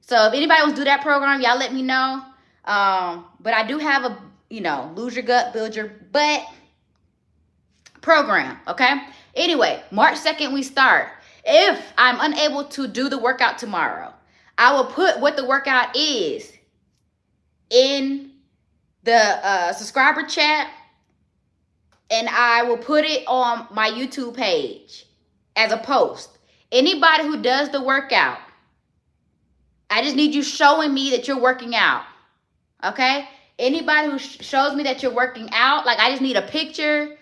So if anybody wants to do that program, y'all let me know. But I do have a, Lose Your Gut, Build Your Butt program, okay? Anyway, March 2nd we start. If I'm unable to do the workout tomorrow, I will put what the workout is in the subscriber chat. And I will put it on my YouTube page as a post. Anybody who does the workout, I just need you showing me that you're working out. Okay? Anybody who shows me that you're working out, like I just need a picture.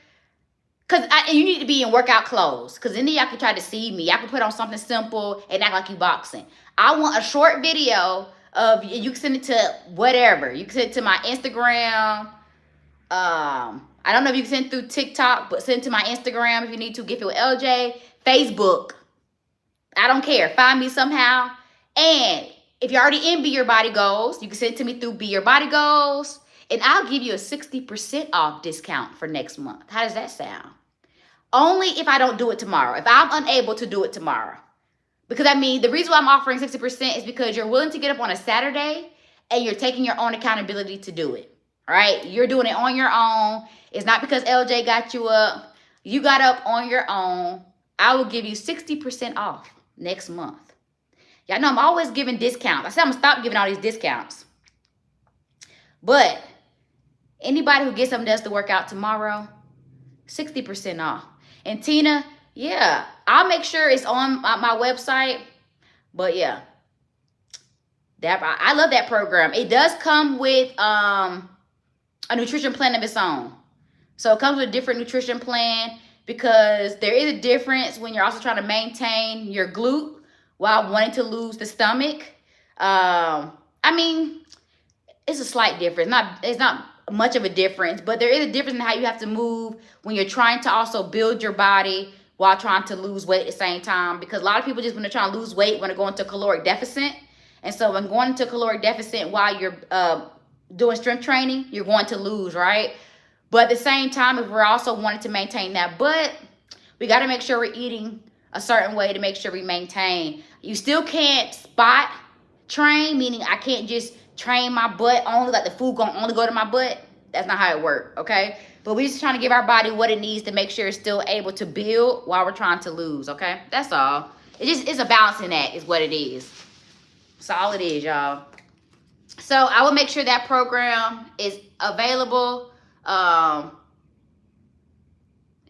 And you need to be in workout clothes. Because then y'all can try to see me. Y'all can put on something simple and act like you boxing. I want a short video of, you can send it to whatever. You can send it to my Instagram. I don't know if you can send through TikTok, but send to my Instagram if you need to. Get it with LJ. Facebook. I don't care. Find me somehow. And if you're already in Be Your Body Goals, you can send it to me through Be Your Body Goals. And I'll give you a 60% off discount for next month. How does that sound? Only if I don't do it tomorrow. If I'm unable to do it tomorrow. Because the reason why I'm offering 60% is because you're willing to get up on a Saturday and you're taking your own accountability to do it. All right? You're doing it on your own. It's not because LJ got you up. You got up on your own. I will give you 60% off next month. Y'all know I'm always giving discounts. I said I'm going to stop giving all these discounts. But anybody who gets up and does the workout tomorrow, 60% off. And Tina, yeah, I'll make sure it's on my website. But yeah, I love that program. It does come with a nutrition plan of its own. So it comes with a different nutrition plan because there is a difference when you're also trying to maintain your glute while wanting to lose the stomach. It's a slight difference. It's not much of a difference, but there is a difference in how you have to move when you're trying to also build your body while trying to lose weight at the same time. Because a lot of people just, when they're trying to lose weight, want to go into caloric deficit. And so when going into caloric deficit while you're doing strength training, you're going to lose, right? But at the same time, if we're also wanting to maintain that butt, we got to make sure we're eating a certain way to make sure we maintain. You still can't spot train, meaning I can't just train my butt only, like the food gonna only go to my butt. That's not how it works, okay? But we're just trying to give our body what it needs to make sure it's still able to build while we're trying to lose, okay? That's all. It's a balancing act is what it is. That's all it is, y'all. So I will make sure that program is available.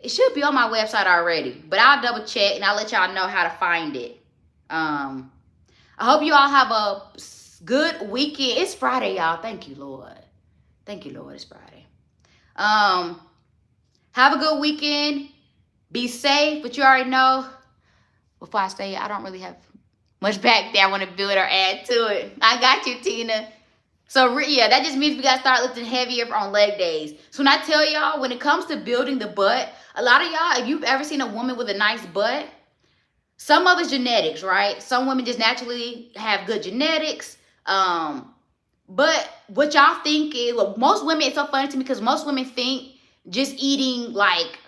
It should be on my website already, but I'll double check and I'll let y'all know how to find it. I hope you all have a good weekend. It's Friday, y'all. Thank you, Lord. Thank you, Lord. It's Friday. Have a good weekend. Be safe, but you already know, before I say, I don't really have much back there I want to build or add to it. I got you, Tina. So, yeah, that just means we got to start lifting heavier on leg days. So, when I tell y'all, when it comes to building the butt, a lot of y'all, if you've ever seen a woman with a nice butt, some of it's genetics, right? Some women just naturally have good genetics. But what y'all think is, well, most women, it's so funny to me because most women think just eating like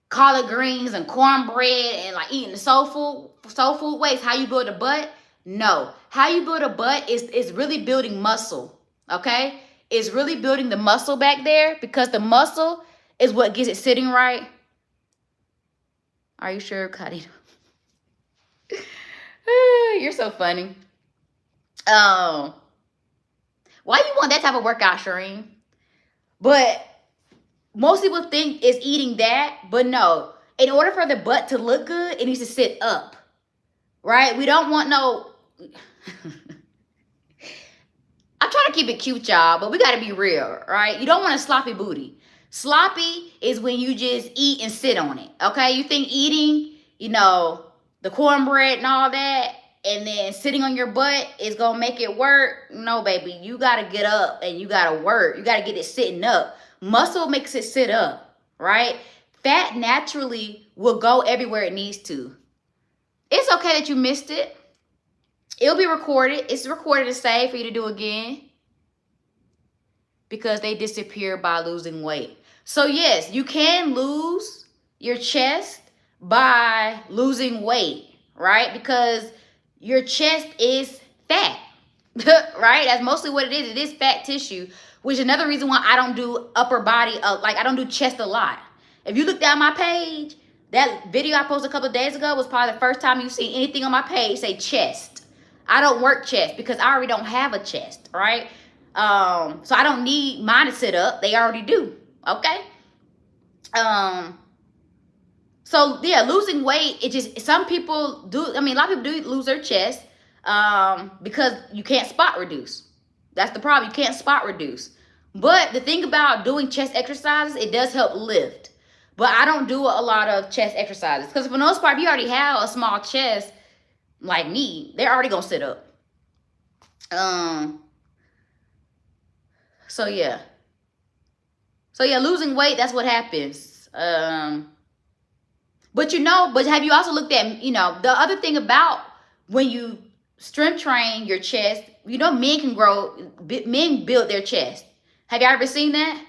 collard greens and cornbread and like eating the soul food ways, how you build a butt. No, how you build a butt is really building muscle, okay? It's really building the muscle back there because the muscle is what gets it sitting right. Are you sure, Cuddy? You're so funny. Why you want that type of workout, Shireen? But most people think it's eating that, but no. In order for the butt to look good, it needs to sit up, right? We don't want no... I'm trying to keep it cute, y'all, but we got to be real, right? You don't want a sloppy booty. Sloppy is when you just eat and sit on it, okay? You think eating, you know, the cornbread and all that, and then sitting on your butt is going to make it work? No, baby. You got to get up and you got to work. You got to get it sitting up. Muscle makes it sit up, right? Fat naturally will go everywhere it needs to. It's okay that you missed it. It'll be recorded. It's recorded and saved for you to do again. Because they disappear by losing weight. So yes, you can lose your chest by losing weight, right? Because your chest is fat, right? That's mostly what it is. It is fat tissue, which is another reason why I don't do upper body, like I don't do chest a lot. If you look down my page, that video I posted a couple of days ago was probably the first time you've seen anything on my page say chest. I don't work chest because I already don't have a chest, right? So I don't need mine to sit up. They already do. Okay. So yeah, losing weight, it just, some people do, I mean, a lot of people do lose their chest, because you can't spot reduce. That's the problem. You can't spot reduce. But the thing about doing chest exercises, it does help lift. But I don't do a lot of chest exercises because for the most part, if you already have a small chest like me, they're already going to sit up. So yeah, losing weight, that's what happens. But you know, but have you also looked at, you know, the other thing about when you strength train your chest, you know, men build their chest. Have you ever seen that?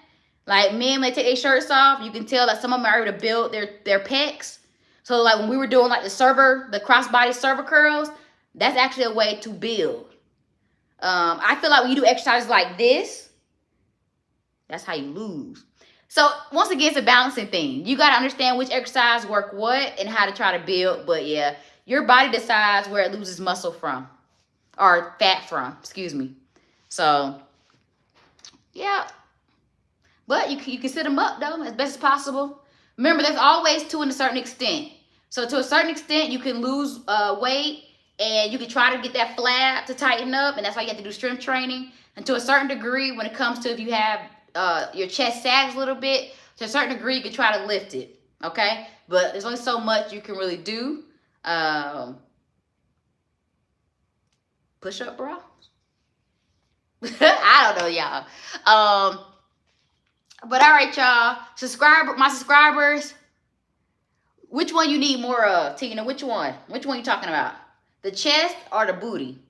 Like men, when they take their shirts off, you can tell that some of them are able to build their pecs. So like when we were doing like the crossbody server curls, that's actually a way to build. I feel like when you do exercises like this, that's how you lose. So once again, it's a balancing thing. You got to understand which exercise work what and how to try to build. But yeah, your body decides where it loses muscle from or fat from, excuse me. So yeah, but you can sit them up though as best as possible. Remember, there's always to a certain extent. So to a certain extent, you can lose weight and you can try to get that flab to tighten up. And that's why you have to do strength training. And to a certain degree, when it comes to if you have your chest sags a little bit, to a certain degree, you can try to lift it, okay? But there's only so much you can really do. Push up, bro. I don't know, y'all. But all right, y'all. My subscribers, which one you need more of, Tina? Which one? Which one you talking about? The chest or the booty?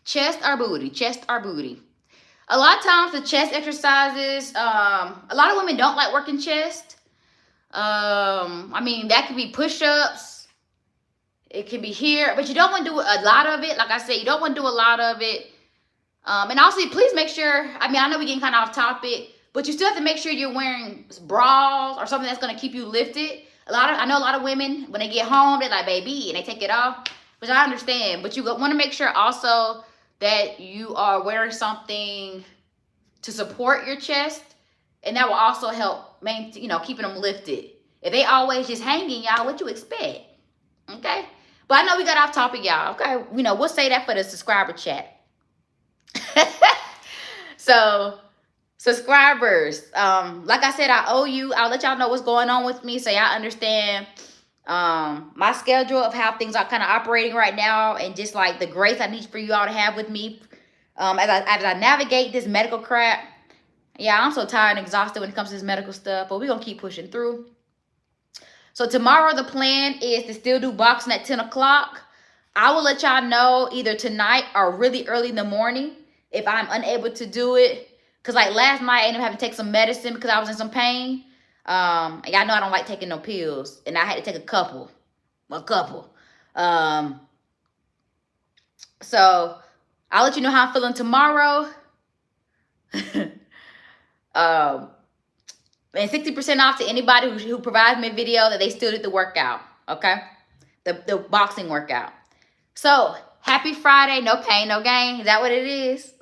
Chest or booty? Chest or booty? A lot of times the chest exercises, a lot of women don't like working chest. I mean, that could be push-ups. It can be here, but you don't want to do a lot of it. Like I said, you don't want to do a lot of it. And also, please make sure, I mean, I know we're getting kind of off topic, but you still have to make sure you're wearing bras or something that's going to keep you lifted. I know a lot of women, when they get home, they're like, baby, and they take it off, which I understand. But you want to make sure also that you are wearing something to support your chest, and that will also help maintain, keeping them lifted. If they always just hanging, y'all, what you expect? Okay? But I know we got off topic, y'all. Okay? We'll say that for the subscriber chat. So, subscribers, like I said, I owe you. I'll let y'all know what's going on with me so y'all understand my schedule of how things are kind of operating right now, and just like the grace I need for you all to have with me as I navigate this medical crap. Yeah, I'm so tired and exhausted when it comes to this medical stuff, but we're gonna keep pushing through. So tomorrow the plan is to still do boxing at 10 o'clock. I will let y'all know either tonight or really early in the morning if I'm unable to do it. Because like last night I ended up having to take some medicine because I was in some pain. Y'all know I don't like taking no pills, and I had to take a couple. So I'll let you know how I'm feeling tomorrow. And 60% off to anybody who provides me a video that they still did the workout, okay? The boxing workout. So, happy Friday, no pain, no gain. Is that what it is?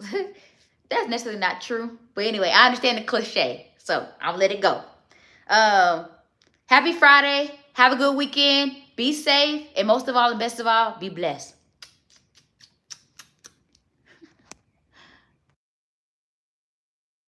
That's necessarily not true. But anyway, I understand the cliche, so I'll let it go. Happy Friday. Have a good weekend. Be safe. And most of all and best of all, be blessed.